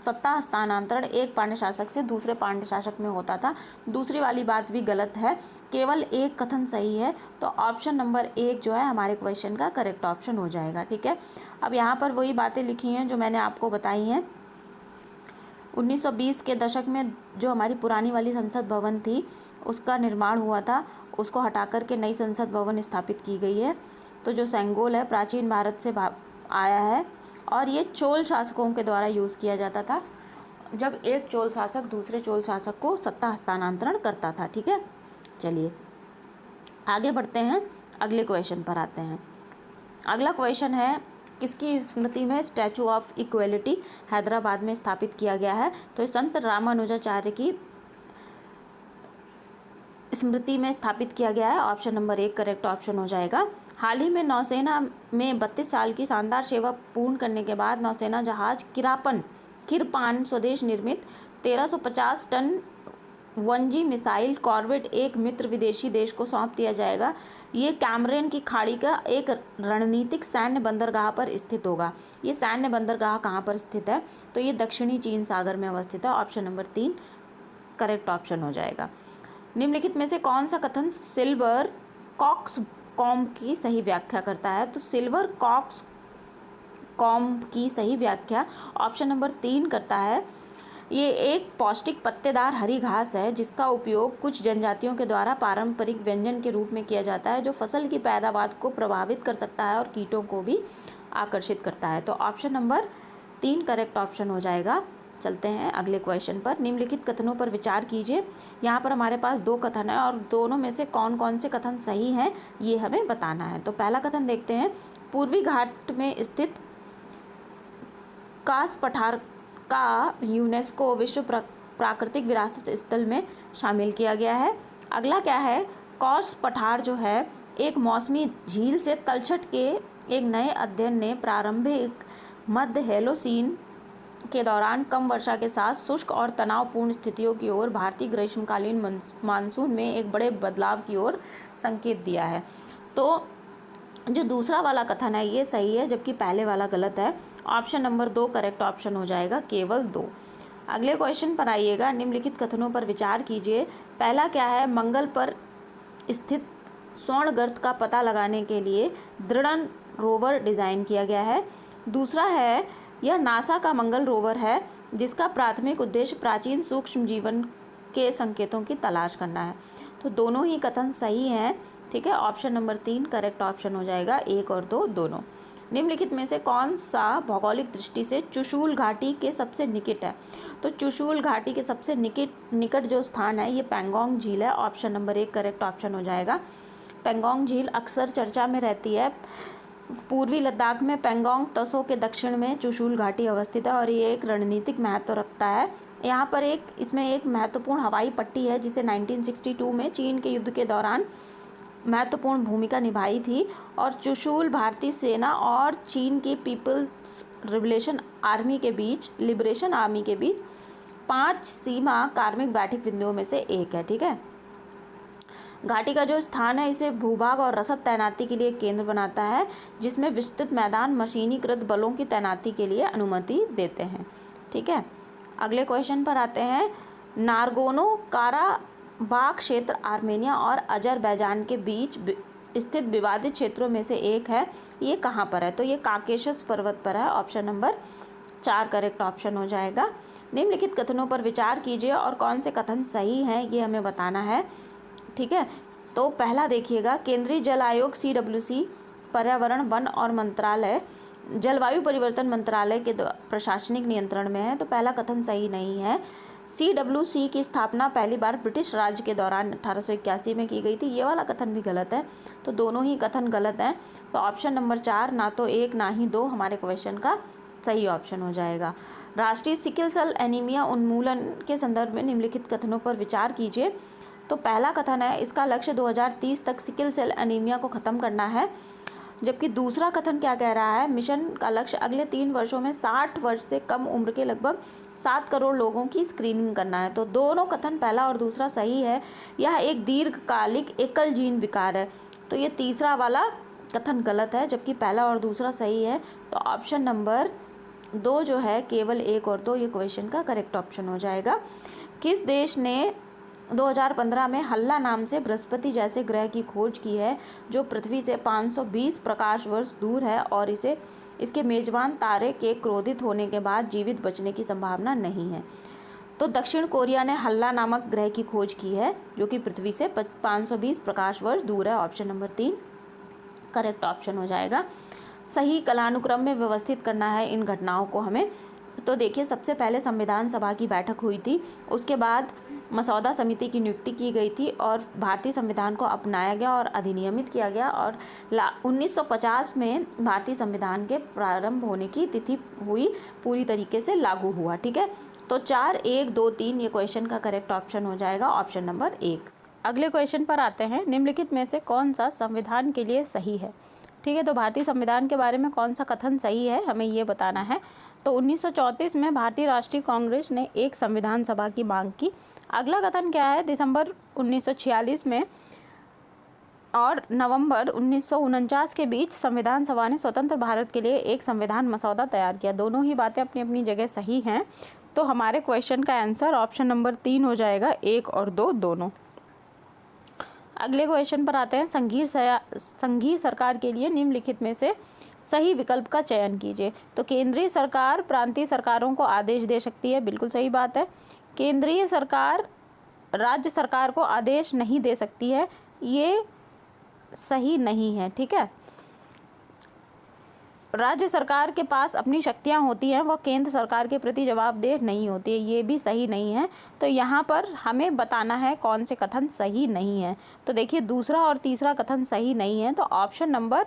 सत्ता हस्तांतरण एक पांड्य शासक से दूसरे पांड्य शासक में होता था। दूसरी वाली बात भी गलत है, केवल एक कथन सही है। तो ऑप्शन नंबर 1 जो है हमारे क्वेश्चन का करेक्ट ऑप्शन हो जाएगा। ठीक है, अब यहाँ पर वही बातें लिखी हैं जो मैंने आपको बताई हैं। 1920 के दशक में जो हमारी पुरानी वाली संसद भवन थी उसका निर्माण हुआ था, उसको हटा कर के नई संसद भवन स्थापित की गई है। तो जो सेंगोल है प्राचीन भारत से आया है और ये चोल शासकों के द्वारा यूज़ किया जाता था, जब एक चोल शासक दूसरे चोल शासक को सत्ता हस्तांतरण करता था। ठीक है, चलिए आगे बढ़ते हैं, अगले क्वेश्चन पर आते हैं। अगला क्वेश्चन है, किसकी स्मृति में स्टैचू ऑफ इक्वलिटी हैदराबाद में स्थापित किया गया है? तो संत रामानुजाचार्य की स्मृति में स्थापित किया गया है। ऑप्शन नंबर 1 करेक्ट ऑप्शन हो जाएगा। हाल ही में नौसेना में 32 साल की शानदार सेवा पूर्ण करने के बाद नौसेना जहाज किरपान स्वदेश निर्मित 1350 टन 1G मिसाइल कॉर्वेट एक मित्र विदेशी देश को सौंप दिया जाएगा। ये कैमरेन की खाड़ी का एक रणनीतिक सैन्य बंदरगाह पर स्थित होगा। ये सैन्य बंदरगाह कहाँ पर स्थित है? तो ये दक्षिणी चीन सागर में अवस्थित है। ऑप्शन नंबर 3 करेक्ट ऑप्शन हो जाएगा। निम्नलिखित में से कौन सा कथन सिल्वर कॉक्स कॉम्ब की सही व्याख्या करता है? तो सिल्वर कॉक्स कॉम्ब की सही व्याख्या ऑप्शन नंबर 3 करता है। ये एक पौष्टिक पत्तेदार हरी घास है जिसका उपयोग कुछ जनजातियों के द्वारा पारंपरिक व्यंजन के रूप में किया जाता है, जो फसल की पैदावार को प्रभावित कर सकता है और कीटों को भी आकर्षित करता है। तो ऑप्शन नंबर 3 करेक्ट ऑप्शन हो जाएगा। चलते हैं अगले क्वेश्चन पर। निम्नलिखित कथनों पर विचार कीजिए। यहाँ पर हमारे पास 2 कथन है और दोनों में से कौन कौन से कथन सही हैं ये हमें बताना है। तो पहला कथन देखते हैं। पूर्वी घाट में स्थित कास पठार का यूनेस्को विश्व प्राकृतिक विरासत स्थल में शामिल किया गया है। अगला क्या है? कॉस पठार जो है एक मौसमी झील से तलछट के एक नए अध्ययन ने प्रारंभिक मध्य हेलोसीन के दौरान कम वर्षा के साथ शुष्क और तनावपूर्ण स्थितियों की ओर भारतीय ग्रीष्मकालीन मानसून में एक बड़े बदलाव की ओर संकेत दिया है। तो जो दूसरा वाला कथन है ये सही है, जबकि पहले वाला गलत है। ऑप्शन नंबर 2 करेक्ट ऑप्शन हो जाएगा, केवल 2। अगले क्वेश्चन पर आइएगा। निम्नलिखित कथनों पर विचार कीजिए। पहला क्या है? मंगल पर स्थित स्वर्ण गर्त का पता लगाने के लिए दृढ़ रोवर डिज़ाइन किया गया है। दूसरा है, यह नासा का मंगल रोवर है जिसका प्राथमिक उद्देश्य प्राचीन सूक्ष्म जीवन के संकेतों की तलाश करना है। तो दोनों ही कथन सही हैं। ठीक है, ऑप्शन नंबर 3 करेक्ट ऑप्शन हो जाएगा, 1 और 2 दोनों। निम्नलिखित में से कौन सा भौगोलिक दृष्टि से चुशूल घाटी के सबसे निकट है? तो चुशूल घाटी के सबसे निकट जो स्थान है ये पैंगोंग झील है। ऑप्शन नंबर 1 करेक्ट ऑप्शन हो जाएगा। पैंगोंग झील अक्सर चर्चा में रहती है पूर्वी लद्दाख में पेंगोंग त्सो के दक्षिण में चुशूल घाटी अवस्थित है और ये एक रणनीतिक महत्व रखता है। यहाँ पर इसमें एक महत्वपूर्ण हवाई पट्टी है जिसे 1962 में चीन के युद्ध के दौरान महत्वपूर्ण भूमिका निभाई थी और चुशूल भारतीय सेना और चीन की पीपल्स लिबरेशन आर्मी के बीच 5 सीमा कार्मिक बैठक बिंदुओं में से एक है। ठीक है, घाटी का जो स्थान है इसे भूभाग और रसद तैनाती के लिए केंद्र बनाता है, जिसमें विस्तृत मैदान मशीनीकृत बलों की तैनाती के लिए अनुमति देते हैं। ठीक है, अगले क्वेश्चन पर आते हैं। नारगोनो काराबाख क्षेत्र आर्मेनिया और अजरबैजान के बीच स्थित विवादित क्षेत्रों में से एक है। ये कहाँ पर है? तो ये काकेशस पर्वत पर है। ऑप्शन नंबर 4 करेक्ट ऑप्शन हो जाएगा। निम्नलिखित कथनों पर विचार कीजिए और कौन से कथन सही हैं ये हमें बताना है। ठीक है, तो पहला देखिएगा, केंद्रीय जल आयोग CWC पर्यावरण वन और मंत्रालय जलवायु परिवर्तन मंत्रालय के प्रशासनिक नियंत्रण में है, तो पहला कथन सही नहीं है। CWC की स्थापना पहली बार ब्रिटिश राज के दौरान 1881 में की गई थी, ये वाला कथन भी गलत है, तो दोनों ही कथन गलत हैं। तो ऑप्शन नंबर 4 ना तो 1 ना ही 2 हमारे क्वेश्चन का सही ऑप्शन हो जाएगा। राष्ट्रीय सिकल सेल एनीमिया उन्मूलन के संदर्भ में निम्नलिखित कथनों पर विचार कीजिए। तो पहला कथन है, इसका लक्ष्य 2030 तक सिकल सेल एनीमिया को ख़त्म करना है। जबकि दूसरा कथन क्या कह रहा है, मिशन का लक्ष्य अगले 3 वर्षों में 60 वर्ष से कम उम्र के लगभग 7 करोड़ लोगों की स्क्रीनिंग करना है। तो दोनों कथन, पहला और दूसरा, सही है। यह एक दीर्घकालिक एकल जीन विकार है, तो ये तीसरा वाला कथन गलत है, जबकि पहला और दूसरा सही है। तो ऑप्शन नंबर 2 जो है, केवल 1 और 2, ये क्वेश्चन का करेक्ट ऑप्शन हो जाएगा। किस देश ने 2015 में हल्ला नाम से बृहस्पति जैसे ग्रह की खोज की है जो पृथ्वी से 520 प्रकाश वर्ष दूर है और इसके मेजबान तारे के क्रोधित होने के बाद जीवित बचने की संभावना नहीं है? तो दक्षिण कोरिया ने हल्ला नामक ग्रह की खोज की है जो कि पृथ्वी से 520 प्रकाश वर्ष दूर है। ऑप्शन नंबर 3 करेक्ट ऑप्शन हो जाएगा। सही कालानुक्रम में व्यवस्थित करना है इन घटनाओं को हमें। तो देखिए, सबसे पहले संविधान सभा की बैठक हुई थी, उसके बाद मसौदा समिति की नियुक्ति की गई थी और भारतीय संविधान को अपनाया गया और अधिनियमित किया गया और 1950 में भारतीय संविधान के प्रारंभ होने की तिथि हुई, पूरी तरीके से लागू हुआ। ठीक है, तो 4, 1, 2, 3 ये क्वेश्चन का करेक्ट ऑप्शन हो जाएगा, ऑप्शन नंबर 1। अगले क्वेश्चन पर आते हैं। निम्नलिखित में से कौन सा संविधान के लिए सही है? ठीक है, तो भारतीय संविधान के बारे में कौन सा कथन सही है हमें ये बताना है। तो 1934 में भारतीय राष्ट्रीय कांग्रेस ने एक संविधान सभा की मांग की। अगला कथन क्या है? दिसंबर 1946 में और नवंबर 1949 के बीच संविधान सभा ने स्वतंत्र भारत के लिए एक संविधान मसौदा तैयार किया। दोनों ही बातें अपनी अपनी जगह सही हैं, तो हमारे क्वेश्चन का आंसर ऑप्शन नंबर 3 हो जाएगा, 1 और 2 दोनों। अगले क्वेश्चन पर आते हैं। संघीय सरकार के लिए निम्नलिखित में से सही विकल्प का चयन कीजिए। तो केंद्रीय सरकार प्रांतीय सरकारों को आदेश दे सकती है, बिल्कुल सही बात है। केंद्रीय सरकार राज्य सरकार को आदेश नहीं दे सकती है, ये सही नहीं है। ठीक है, राज्य सरकार के पास अपनी शक्तियां होती हैं, वह केंद्र सरकार के प्रति जवाबदेह नहीं होती है, ये भी सही नहीं है। तो यहाँ पर हमें बताना है कौन से कथन सही नहीं है। तो देखिए, दूसरा और तीसरा कथन सही नहीं है, तो ऑप्शन नंबर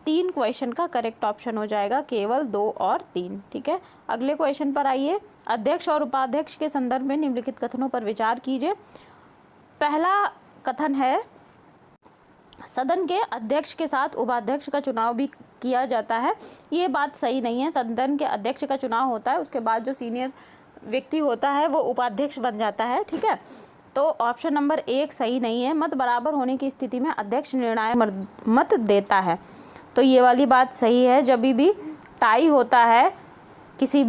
3 क्वेश्चन का करेक्ट ऑप्शन हो जाएगा, केवल 2 और 3। ठीक है, अगले क्वेश्चन पर आइए। अध्यक्ष और उपाध्यक्ष के संदर्भ में निम्नलिखित कथनों पर विचार कीजिए। पहला कथन है, सदन के अध्यक्ष के साथ उपाध्यक्ष का चुनाव भी किया जाता है। ये बात सही नहीं है। सदन के अध्यक्ष का चुनाव होता है, उसके बाद जो सीनियर व्यक्ति होता है वो उपाध्यक्ष बन जाता है। ठीक है, तो ऑप्शन नंबर 1 सही नहीं है। मत बराबर होने की स्थिति में अध्यक्ष निर्णायक मत देता है, तो ये वाली बात सही है। जब भी टाई होता है, किसी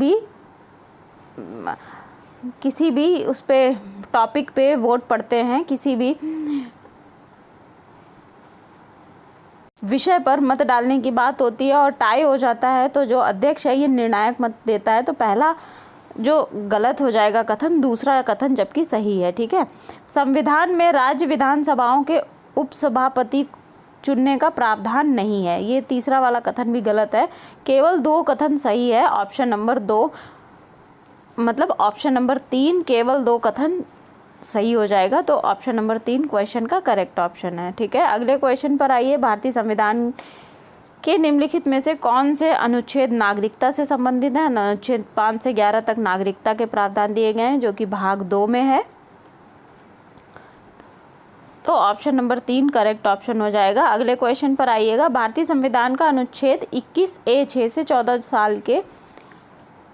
भी उस पे टॉपिक पे वोट पड़ते हैं, किसी भी विषय पर मत डालने की बात होती है और टाई हो जाता है, तो जो अध्यक्ष है ये निर्णायक मत देता है। तो पहला जो गलत हो जाएगा कथन, दूसरा कथन जबकि सही है। ठीक है, संविधान में राज्य विधानसभाओं के उपसभापति चुनने का प्रावधान नहीं है, ये तीसरा वाला कथन भी गलत है। केवल 2 कथन सही है, ऑप्शन नंबर 2 मतलब ऑप्शन नंबर 3, केवल 2 कथन सही हो जाएगा, तो ऑप्शन नंबर 3 क्वेश्चन का करेक्ट ऑप्शन है। ठीक है, अगले क्वेश्चन पर आइए। भारतीय संविधान कि निम्नलिखित में से कौन से अनुच्छेद नागरिकता से संबंधित है। अनुच्छेद 5 से 11 तक नागरिकता के प्रावधान दिए गए हैं, जो कि भाग 2 में है। तो ऑप्शन नंबर 3 करेक्ट ऑप्शन हो जाएगा। अगले क्वेश्चन पर आइएगा। भारतीय संविधान का अनुच्छेद 21A 6 से 14 साल के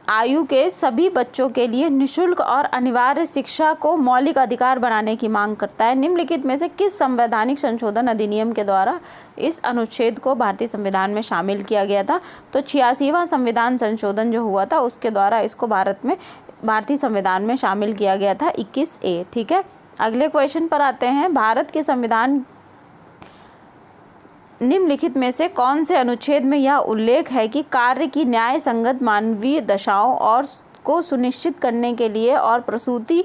आयु के सभी बच्चों के लिए निःशुल्क और अनिवार्य शिक्षा को मौलिक अधिकार बनाने की मांग करता है। निम्नलिखित में से किस संवैधानिक संशोधन अधिनियम के द्वारा इस अनुच्छेद को भारतीय संविधान में शामिल किया गया था। तो 86वां संविधान संशोधन जो हुआ था उसके द्वारा इसको भारतीय संविधान में शामिल किया गया था 21A। ठीक है, अगले क्वेश्चन पर आते हैं। भारत के संविधान निम्नलिखित में से कौन से अनुच्छेद में यह उल्लेख है कि कार्य की न्याय संगत मानवीय दशाओं और को सुनिश्चित करने के लिए और प्रसूति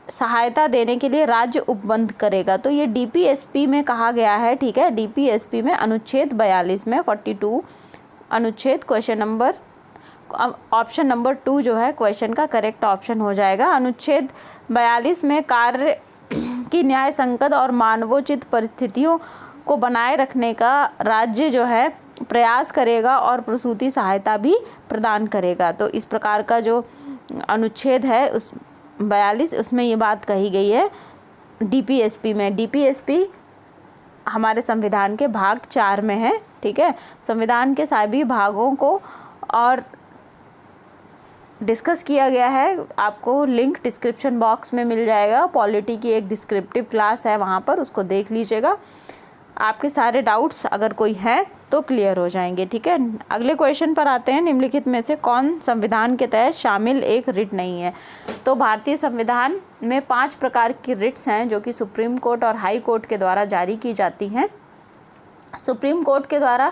सहायता देने के लिए राज्य उपबंध करेगा। तो ये DPSP में कहा गया है। ठीक है, DPSP में अनुच्छेद 42 में 42 अनुच्छेद क्वेश्चन नंबर ऑप्शन नंबर 2 जो है क्वेश्चन का करेक्ट ऑप्शन हो जाएगा। अनुच्छेद 42 में कार्य की न्याय संगत और मानवोचित परिस्थितियों को बनाए रखने का राज्य जो है प्रयास करेगा और प्रसूति सहायता भी प्रदान करेगा। तो इस प्रकार का जो अनुच्छेद है उस 42 उसमें ये बात कही गई है DPSP में। DPSP हमारे संविधान के भाग 4 में है। ठीक है, संविधान के सभी भागों को और डिस्कस किया गया है। आपको लिंक डिस्क्रिप्शन बॉक्स में मिल जाएगा। पॉलिटी की एक डिस्क्रिप्टिव क्लास है, वहाँ पर उसको देख लीजिएगा। आपके सारे डाउट्स अगर कोई हैं तो क्लियर हो जाएंगे। ठीक है, अगले क्वेश्चन पर आते हैं। निम्नलिखित में से कौन संविधान के तहत शामिल एक रिट नहीं है। तो भारतीय संविधान में 5 प्रकार की रिट्स हैं जो कि सुप्रीम कोर्ट और हाई कोर्ट के द्वारा जारी की जाती हैं। सुप्रीम कोर्ट के द्वारा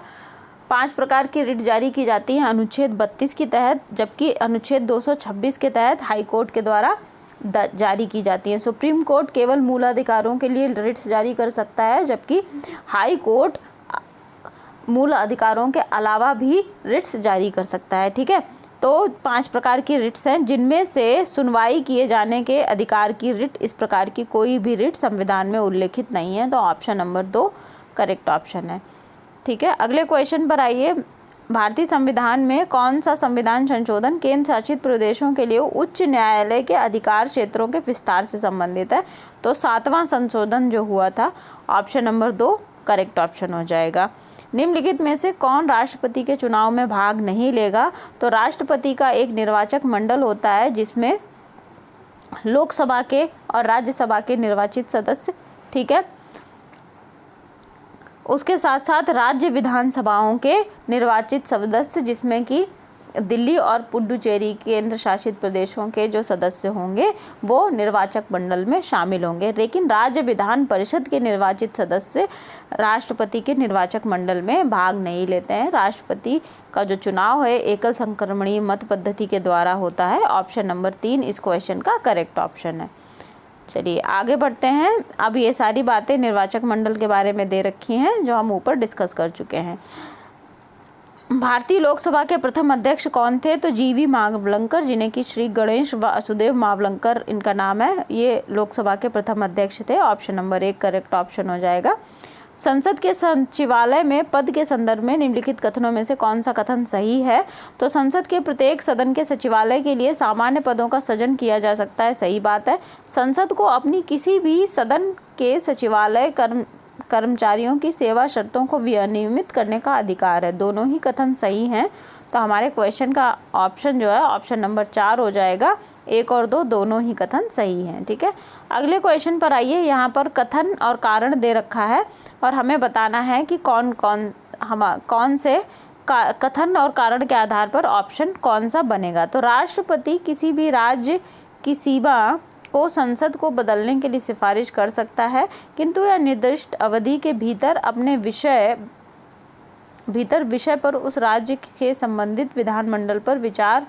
5 प्रकार की रिट जारी की जाती हैं अनुच्छेद 32 के तहत, जबकि अनुच्छेद 226 के तहत हाई कोर्ट के द्वारा जारी की जाती है। सुप्रीम कोर्ट केवल मूलाधिकारों के लिए रिट्स जारी कर सकता है, जबकि हाई कोर्ट मूल अधिकारों के अलावा भी रिट्स जारी कर सकता है। ठीक है, तो 5 प्रकार की रिट्स हैं, जिनमें से सुनवाई किए जाने के अधिकार की रिट, इस प्रकार की कोई भी रिट संविधान में उल्लेखित नहीं है। तो ऑप्शन नंबर 2 करेक्ट ऑप्शन है। ठीक है, अगले क्वेश्चन पर आइए। भारतीय संविधान में कौन सा संविधान संशोधन केंद्र शासित प्रदेशों के लिए उच्च न्यायालय के अधिकार क्षेत्रों के विस्तार से संबंधित है। तो 7वां संशोधन जो हुआ था, ऑप्शन नंबर 2 करेक्ट ऑप्शन हो जाएगा। निम्नलिखित में से कौन राष्ट्रपति के चुनाव में भाग नहीं लेगा। तो राष्ट्रपति का एक निर्वाचक मंडल होता है जिसमें लोकसभा के और राज्यसभा के निर्वाचित सदस्य, ठीक है, उसके साथ साथ राज्य विधानसभाओं के निर्वाचित सदस्य, जिसमें कि दिल्ली और पुडुचेरी केंद्र शासित प्रदेशों के जो सदस्य होंगे वो निर्वाचक मंडल में शामिल होंगे। लेकिन राज्य विधान परिषद के निर्वाचित सदस्य राष्ट्रपति के निर्वाचक मंडल में भाग नहीं लेते हैं। राष्ट्रपति का जो चुनाव है एकल संक्रमणीय मत पद्धति के द्वारा होता है। ऑप्शन नंबर 3 इस क्वेश्चन का करेक्ट ऑप्शन है। चलिए आगे बढ़ते हैं। अब ये सारी बातें निर्वाचक मंडल के बारे में दे रखी हैं जो हम ऊपर डिस्कस कर चुके हैं। भारतीय लोकसभा के प्रथम अध्यक्ष कौन थे। तो GV मावलंकर, जिन्हें कि श्री गणेश वासुदेव मावलंकर इनका नाम है, ये लोकसभा के प्रथम अध्यक्ष थे। ऑप्शन नंबर 1 करेक्ट ऑप्शन हो जाएगा। संसद के सचिवालय में पद के संदर्भ में निम्नलिखित कथनों में से कौन सा कथन सही है। तो संसद के प्रत्येक सदन के सचिवालय के लिए सामान्य पदों का सृजन किया जा सकता है, सही बात है। संसद को अपनी किसी भी सदन के सचिवालय कर्मचारियों की सेवा शर्तों को विनियमित करने का अधिकार है। दोनों ही कथन सही हैं। तो हमारे क्वेश्चन का ऑप्शन जो है ऑप्शन नंबर 4 हो जाएगा। 1 और 2 दोनों ही कथन सही हैं। ठीक है, अगले क्वेश्चन पर आइए। यहाँ पर कथन और कारण दे रखा है और हमें बताना है कि कौन से कथन और कारण के आधार पर ऑप्शन कौन सा बनेगा। तो राष्ट्रपति किसी भी राज्य की सीमा को संसद को बदलने के लिए सिफारिश कर सकता है, किंतु यह निर्दिष्ट अवधि के भीतर अपने विषय पर उस राज्य के संबंधित विधानमंडल पर विचार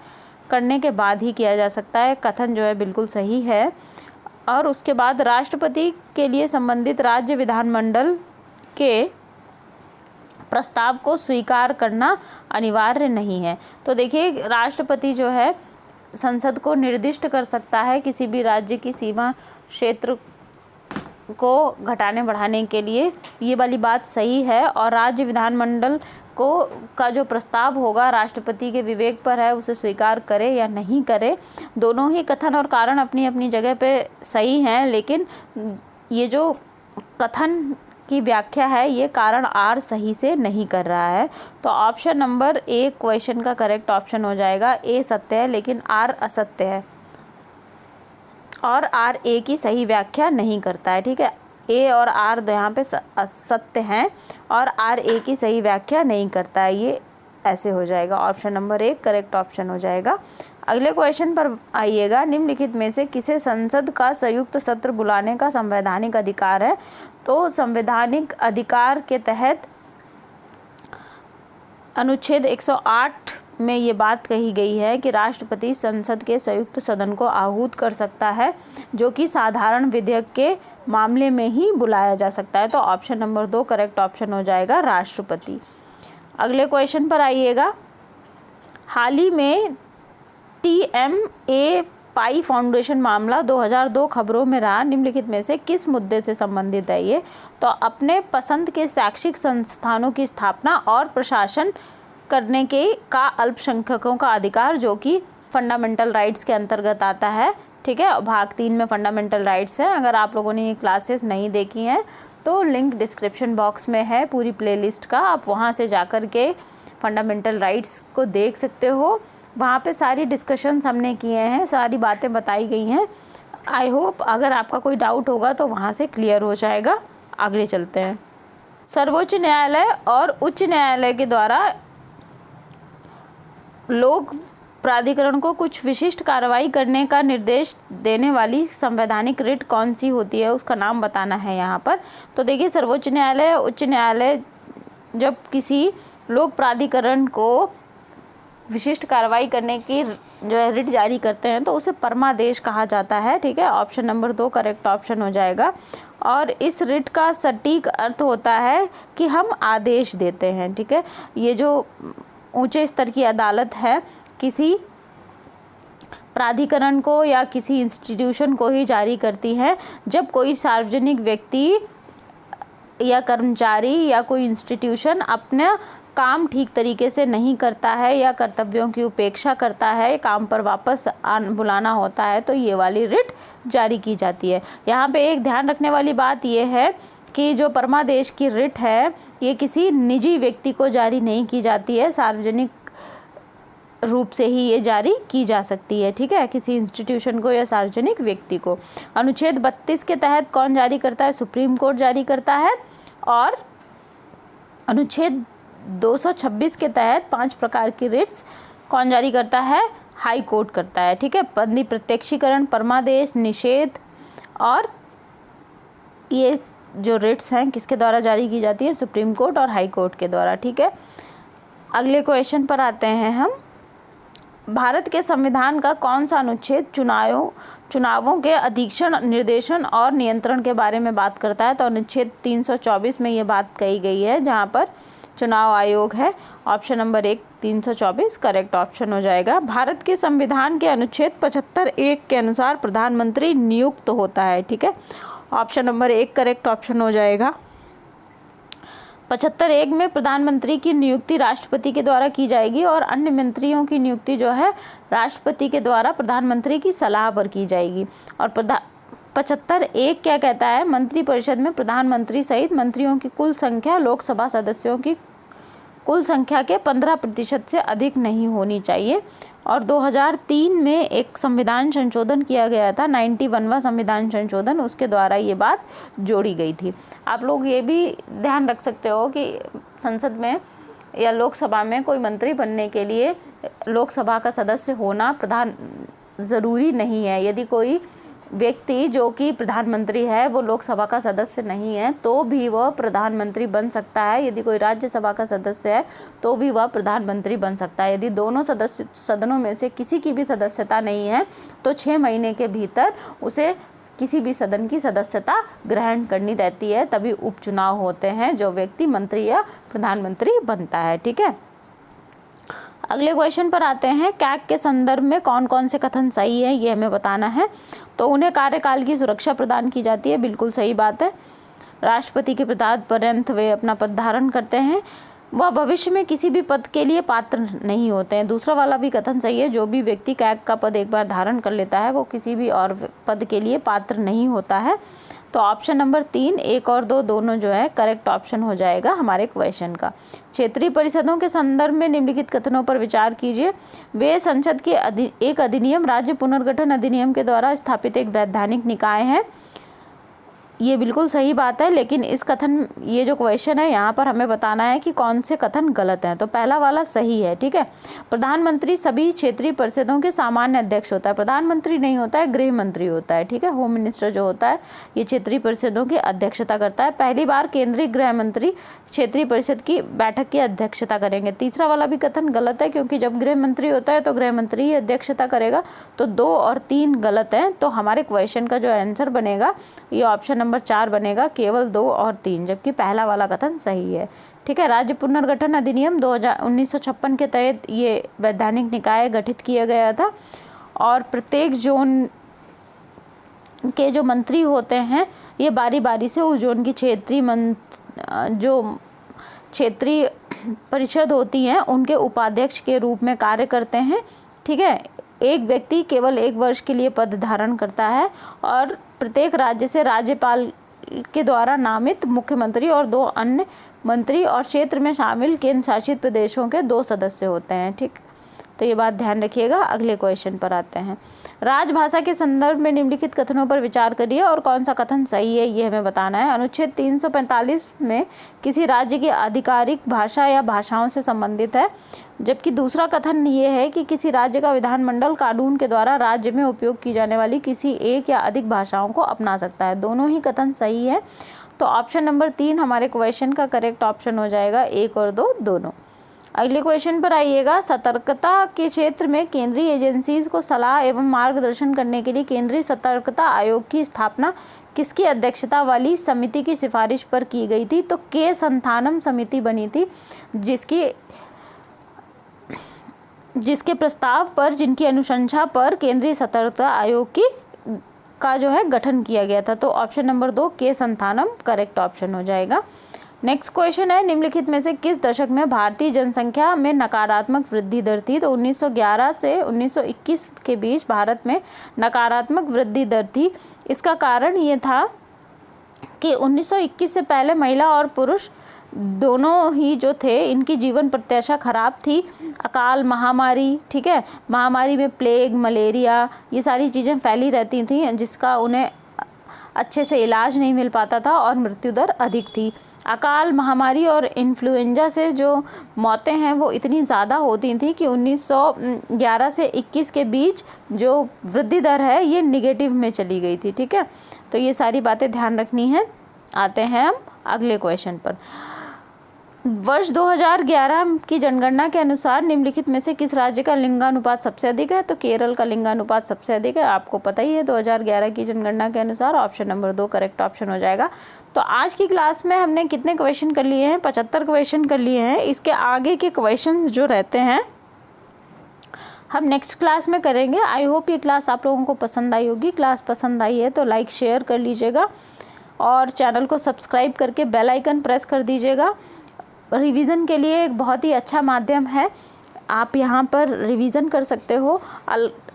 करने के बाद ही किया जा सकता है। कथन जो है बिल्कुल सही है। और उसके बाद राष्ट्रपति के लिए संबंधित राज्य विधानमंडल के प्रस्ताव को स्वीकार करना अनिवार्य नहीं है। तो देखिए, राष्ट्रपति जो है संसद को निर्दिष्ट कर सकता है किसी भी राज्य की सीमा क्षेत्र को घटाने बढ़ाने के लिए, ये वाली बात सही है। और राज्य विधानमंडल का जो प्रस्ताव होगा राष्ट्रपति के विवेक पर है, उसे स्वीकार करे या नहीं करे। दोनों ही कथन और कारण अपनी अपनी जगह पे सही हैं, लेकिन ये जो कथन की व्याख्या है ये कारण आर सही से नहीं कर रहा है। तो ऑप्शन नंबर ए क्वेश्चन का करेक्ट ऑप्शन हो जाएगा। ए सत्य है लेकिन आर असत्य है, और आर ए की सही व्याख्या नहीं करता है। ठीक है, ए और आर यहाँ पे असत्य हैं और आर ए की सही व्याख्या नहीं करता है। ये ऐसे हो जाएगा, option number A correct option हो जाएगा। अगले क्वेश्चन पर आइएगा। निम्नलिखित में से किसे संसद का संयुक्त सत्र बुलाने का संवैधानिक अधिकार है? तो संवैधानिक अधिकार के तहत अनुच्छेद 108 में ये बात कही गई है कि राष्ट्रपति संसद के संयुक्त सदन को आहूत कर सकता है, जो कि साधारण विधेयक के मामले में ही बुलाया जा सकता है। तो ऑप्शन नंबर 2 करेक्ट ऑप्शन हो जाएगा, राष्ट्रपति। अगले क्वेश्चन पर आइएगा। हाल ही में TMA पाई फाउंडेशन मामला 2002 खबरों में रहा। निम्नलिखित में से किस मुद्दे से संबंधित है ये? तो अपने पसंद के शैक्षिक संस्थानों की स्थापना और प्रशासन करने का अल्पसंख्यकों का अधिकार, जो कि फंडामेंटल राइट्स के अंतर्गत आता है। ठीक है, भाग 3 में फंडामेंटल राइट्स हैं। अगर आप लोगों ने ये क्लासेस नहीं देखी हैं तो लिंक डिस्क्रिप्शन बॉक्स में है पूरी प्लेलिस्ट का, आप वहाँ से जाकर के फंडामेंटल राइट्स को देख सकते हो। वहाँ पे सारी डिस्कशंस हमने किए हैं, सारी बातें बताई गई हैं। आई होप अगर आपका कोई डाउट होगा तो वहाँ से क्लियर हो जाएगा। आगे चलते हैं। सर्वोच्च न्यायालय और उच्च न्यायालय के द्वारा लोक प्राधिकरण को कुछ विशिष्ट कार्रवाई करने का निर्देश देने वाली संवैधानिक रिट कौन सी होती है, उसका नाम बताना है यहाँ पर। तो देखिए, सर्वोच्च न्यायालय उच्च न्यायालय जब किसी लोक प्राधिकरण को विशिष्ट कार्रवाई करने की जो है रिट जारी करते हैं तो उसे परमादेश कहा जाता है। ठीक है, ऑप्शन नंबर 2 करेक्ट ऑप्शन हो जाएगा। और इस रिट का सटीक अर्थ होता है कि हम आदेश देते हैं। ठीक है, ये जो ऊंचे स्तर की अदालत है किसी प्राधिकरण को या किसी इंस्टीट्यूशन को ही जारी करती है जब कोई सार्वजनिक व्यक्ति या कर्मचारी या कोई इंस्टीट्यूशन अपना काम ठीक तरीके से नहीं करता है या कर्तव्यों की उपेक्षा करता है, काम पर वापस बुलाना होता है, तो ये वाली रिट जारी की जाती है। यहाँ पे एक ध्यान रखने वाली बात ये है कि जो परमादेश की रिट है ये किसी निजी व्यक्ति को जारी नहीं की जाती है, सार्वजनिक रूप से ही ये जारी की जा सकती है। ठीक है, किसी इंस्टीट्यूशन को या सार्वजनिक व्यक्ति को। अनुच्छेद 32 के तहत कौन जारी करता है? सुप्रीम कोर्ट जारी करता है। और अनुच्छेद 226 के तहत 5 प्रकार की रिट्स कौन जारी करता है? हाई कोर्ट करता है। ठीक है, बंदी प्रत्यक्षीकरण, परमादेश, निषेध, और ये जो रिट्स हैं किसके द्वारा जारी की जाती है? सुप्रीम कोर्ट और हाई कोर्ट के द्वारा। ठीक है, अगले क्वेश्चन पर आते हैं हम। भारत के संविधान का कौन सा अनुच्छेद चुनावों के अधीक्षण, निर्देशन और नियंत्रण के बारे में बात करता है? तो अनुच्छेद 324 में ये बात कही गई है, जहाँ पर चुनाव आयोग है। ऑप्शन नंबर 1 324 करेक्ट ऑप्शन हो जाएगा। भारत के संविधान के अनुच्छेद 75(1) के अनुसार प्रधानमंत्री नियुक्त होता है। ठीक है, ऑप्शन नंबर 1 करेक्ट ऑप्शन हो जाएगा। 75(1) में प्रधानमंत्री की नियुक्ति राष्ट्रपति के द्वारा की जाएगी और अन्य मंत्रियों की नियुक्ति जो है राष्ट्रपति के द्वारा प्रधानमंत्री की सलाह पर की जाएगी। और 75(1) क्या कहता है? मंत्रिपरिषद में प्रधानमंत्री सहित मंत्रियों की कुल संख्या लोकसभा सदस्यों की कुल संख्या के 15% से अधिक नहीं होनी चाहिए। और 2003 में एक संविधान संशोधन किया गया था, 91वां संविधान संशोधन, उसके द्वारा ये बात जोड़ी गई थी। आप लोग ये भी ध्यान रख सकते हो कि संसद में या लोकसभा में कोई मंत्री बनने के लिए लोकसभा का सदस्य होना ज़रूरी नहीं है। यदि कोई व्यक्ति जो कि प्रधानमंत्री है वो लोकसभा का सदस्य नहीं है तो भी वह प्रधानमंत्री बन सकता है। यदि कोई राज्यसभा का सदस्य है तो भी वह प्रधानमंत्री बन सकता है। यदि दोनों सदनों में से किसी की भी सदस्यता नहीं है तो 6 महीने के भीतर उसे किसी भी सदन की सदस्यता ग्रहण करनी रहती है, तभी उपचुनाव होते हैं, जो व्यक्ति मंत्री या प्रधानमंत्री बनता है। ठीक है, अगले क्वेश्चन पर आते हैं। कैग के संदर्भ में कौन कौन से कथन सही है ये हमें बताना है। तो उन्हें कार्यकाल की सुरक्षा प्रदान की जाती है, बिल्कुल सही बात है। राष्ट्रपति के प्रताप पर्यंत वे अपना पद धारण करते हैं। वह भविष्य में किसी भी पद के लिए पात्र नहीं होते हैं, दूसरा वाला भी कथन सही है। जो भी व्यक्ति कैग का पद एक बार धारण कर लेता है वो किसी भी और पद के लिए पात्र नहीं होता है। तो ऑप्शन नंबर 3, 1 और 2 दोनों जो है करेक्ट ऑप्शन हो जाएगा हमारे क्वेश्चन का। क्षेत्रीय परिषदों के संदर्भ में निम्नलिखित कथनों पर विचार कीजिए। वे संसद के एक अधिनियम राज्य पुनर्गठन अधिनियम के द्वारा स्थापित एक वैधानिक निकाय है, ये बिल्कुल सही बात है। लेकिन इस कथन, ये जो क्वेश्चन है यहाँ पर हमें बताना है कि कौन से कथन गलत हैं। तो पहला वाला सही है, ठीक है। प्रधानमंत्री सभी क्षेत्रीय परिषदों के सामान्य अध्यक्ष होता है, प्रधानमंत्री नहीं होता है, गृह मंत्री होता है, ठीक है। होम मिनिस्टर जो होता है ये क्षेत्रीय परिषदों की अध्यक्षता करता है। पहली बार केंद्रीय गृह मंत्री क्षेत्रीय परिषद की बैठक की अध्यक्षता करेंगे। तीसरा वाला भी कथन गलत है, क्योंकि जब गृह मंत्री होता है तो गृह मंत्री ही अध्यक्षता करेगा। तो 2 और 3 गलत हैं। तो हमारे क्वेश्चन का जो आंसर बनेगा ये ऑप्शन नंबर 4 बनेगा, केवल 2 और 3, जबकि पहला वाला कथन सही है, ठीक है। राज्य पुनर्गठन अधिनियम 1956 के तहत ये वैधानिक निकाय गठित किया गया था और प्रत्येक जोन के जो मंत्री होते हैं ये बारी बारी से उस जोन की क्षेत्रीय परिषद होती हैं उनके उपाध्यक्ष के रूप में कार्य करते हैं, ठीक है। एक व्यक्ति केवल 1 वर्ष के लिए पद धारण करता है और प्रत्येक राज्य से राज्यपाल के द्वारा नामित मुख्यमंत्री और 2 अन्य मंत्री और क्षेत्र में शामिल केंद्र शासित प्रदेशों के 2 सदस्य होते हैं, ठीक। तो ये बात ध्यान रखिएगा। अगले क्वेश्चन पर आते हैं। राजभाषा के संदर्भ में निम्नलिखित कथनों पर विचार करिए और कौन सा कथन सही है ये हमें बताना है। अनुच्छेद 345 में किसी राज्य की आधिकारिक भाषा या भाषाओं से संबंधित है, जबकि दूसरा कथन ये है कि किसी राज्य का विधानमंडल कानून के द्वारा राज्य में उपयोग की जाने वाली किसी एक या अधिक भाषाओं को अपना सकता है। दोनों ही कथन सही है। तो ऑप्शन नंबर 3 हमारे क्वेश्चन का करेक्ट ऑप्शन हो जाएगा, 1 और 2 दोनों। अगले क्वेश्चन पर आइएगा। सतर्कता के क्षेत्र में केंद्रीय एजेंसीज को सलाह एवं मार्गदर्शन करने के लिए केंद्रीय सतर्कता आयोग की स्थापना किसकी अध्यक्षता वाली समिति की सिफारिश पर की गई थी? तो के संथानम समिति बनी थी, जिसके प्रस्ताव पर, जिनकी अनुशंसा पर केंद्रीय सतर्कता आयोग का जो है गठन किया गया था। तो ऑप्शन नंबर 2 के संथानम करेक्ट ऑप्शन हो जाएगा। नेक्स्ट क्वेश्चन है, निम्नलिखित में से किस दशक में भारतीय जनसंख्या में नकारात्मक वृद्धि दर थी? तो 1911 से 1921 के बीच भारत में नकारात्मक वृद्धि दर थी। इसका कारण ये था कि 1921 से पहले महिला और पुरुष दोनों ही जो थे इनकी जीवन प्रत्याशा खराब थी। अकाल, महामारी, ठीक है, महामारी में प्लेग, मलेरिया, ये सारी चीज़ें फैली रहती थी जिसका उन्हें अच्छे से इलाज नहीं मिल पाता था और मृत्यु दर अधिक थी। अकाल, महामारी और इन्फ्लुएंजा से जो मौतें हैं वो इतनी ज़्यादा होती थी कि 1911 से 21 के बीच जो वृद्धि दर है ये निगेटिव में चली गई थी, ठीक है। तो ये सारी बातें ध्यान रखनी है। आते हैं हम अगले क्वेश्चन पर। वर्ष 2011 की जनगणना के अनुसार निम्नलिखित में से किस राज्य का लिंगानुपात सबसे अधिक है? तो केरल का लिंगानुपात सबसे अधिक है, आपको पता ही है 2011 की जनगणना के अनुसार। ऑप्शन नंबर 2 करेक्ट ऑप्शन हो जाएगा। तो आज की क्लास में हमने कितने क्वेश्चन कर लिए हैं? 75 क्वेश्चन कर लिए हैं। इसके आगे के क्वेश्चन जो रहते हैं हम नेक्स्ट क्लास में करेंगे। आई होप ये क्लास आप लोगों को पसंद आई होगी। क्लास पसंद आई है तो लाइक शेयर कर लीजिएगा और चैनल को सब्सक्राइब करके बेल आइकन प्रेस कर दीजिएगा। रिवीजन के लिए एक बहुत ही अच्छा माध्यम है, आप यहाँ पर रिवीजन कर सकते हो।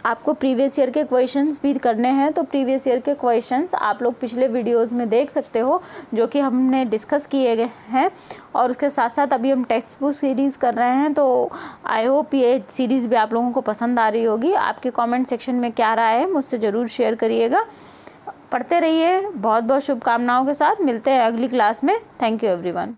आपको प्रीवियस ईयर के क्वेश्चंस भी करने हैं तो प्रीवियस ईयर के क्वेश्चंस आप लोग पिछले वीडियोस में देख सकते हो जो कि हमने डिस्कस किए गए हैं। और उसके साथ साथ अभी हम टेक्स्ट बुक सीरीज़ कर रहे हैं, तो आई होप ये सीरीज़ भी आप लोगों को पसंद आ रही होगी। आपके कमेंट सेक्शन में क्या राय है मुझसे ज़रूर शेयर करिएगा। पढ़ते रहिए। बहुत बहुत शुभकामनाओं के साथ मिलते हैं अगली क्लास में। Thank you everyone.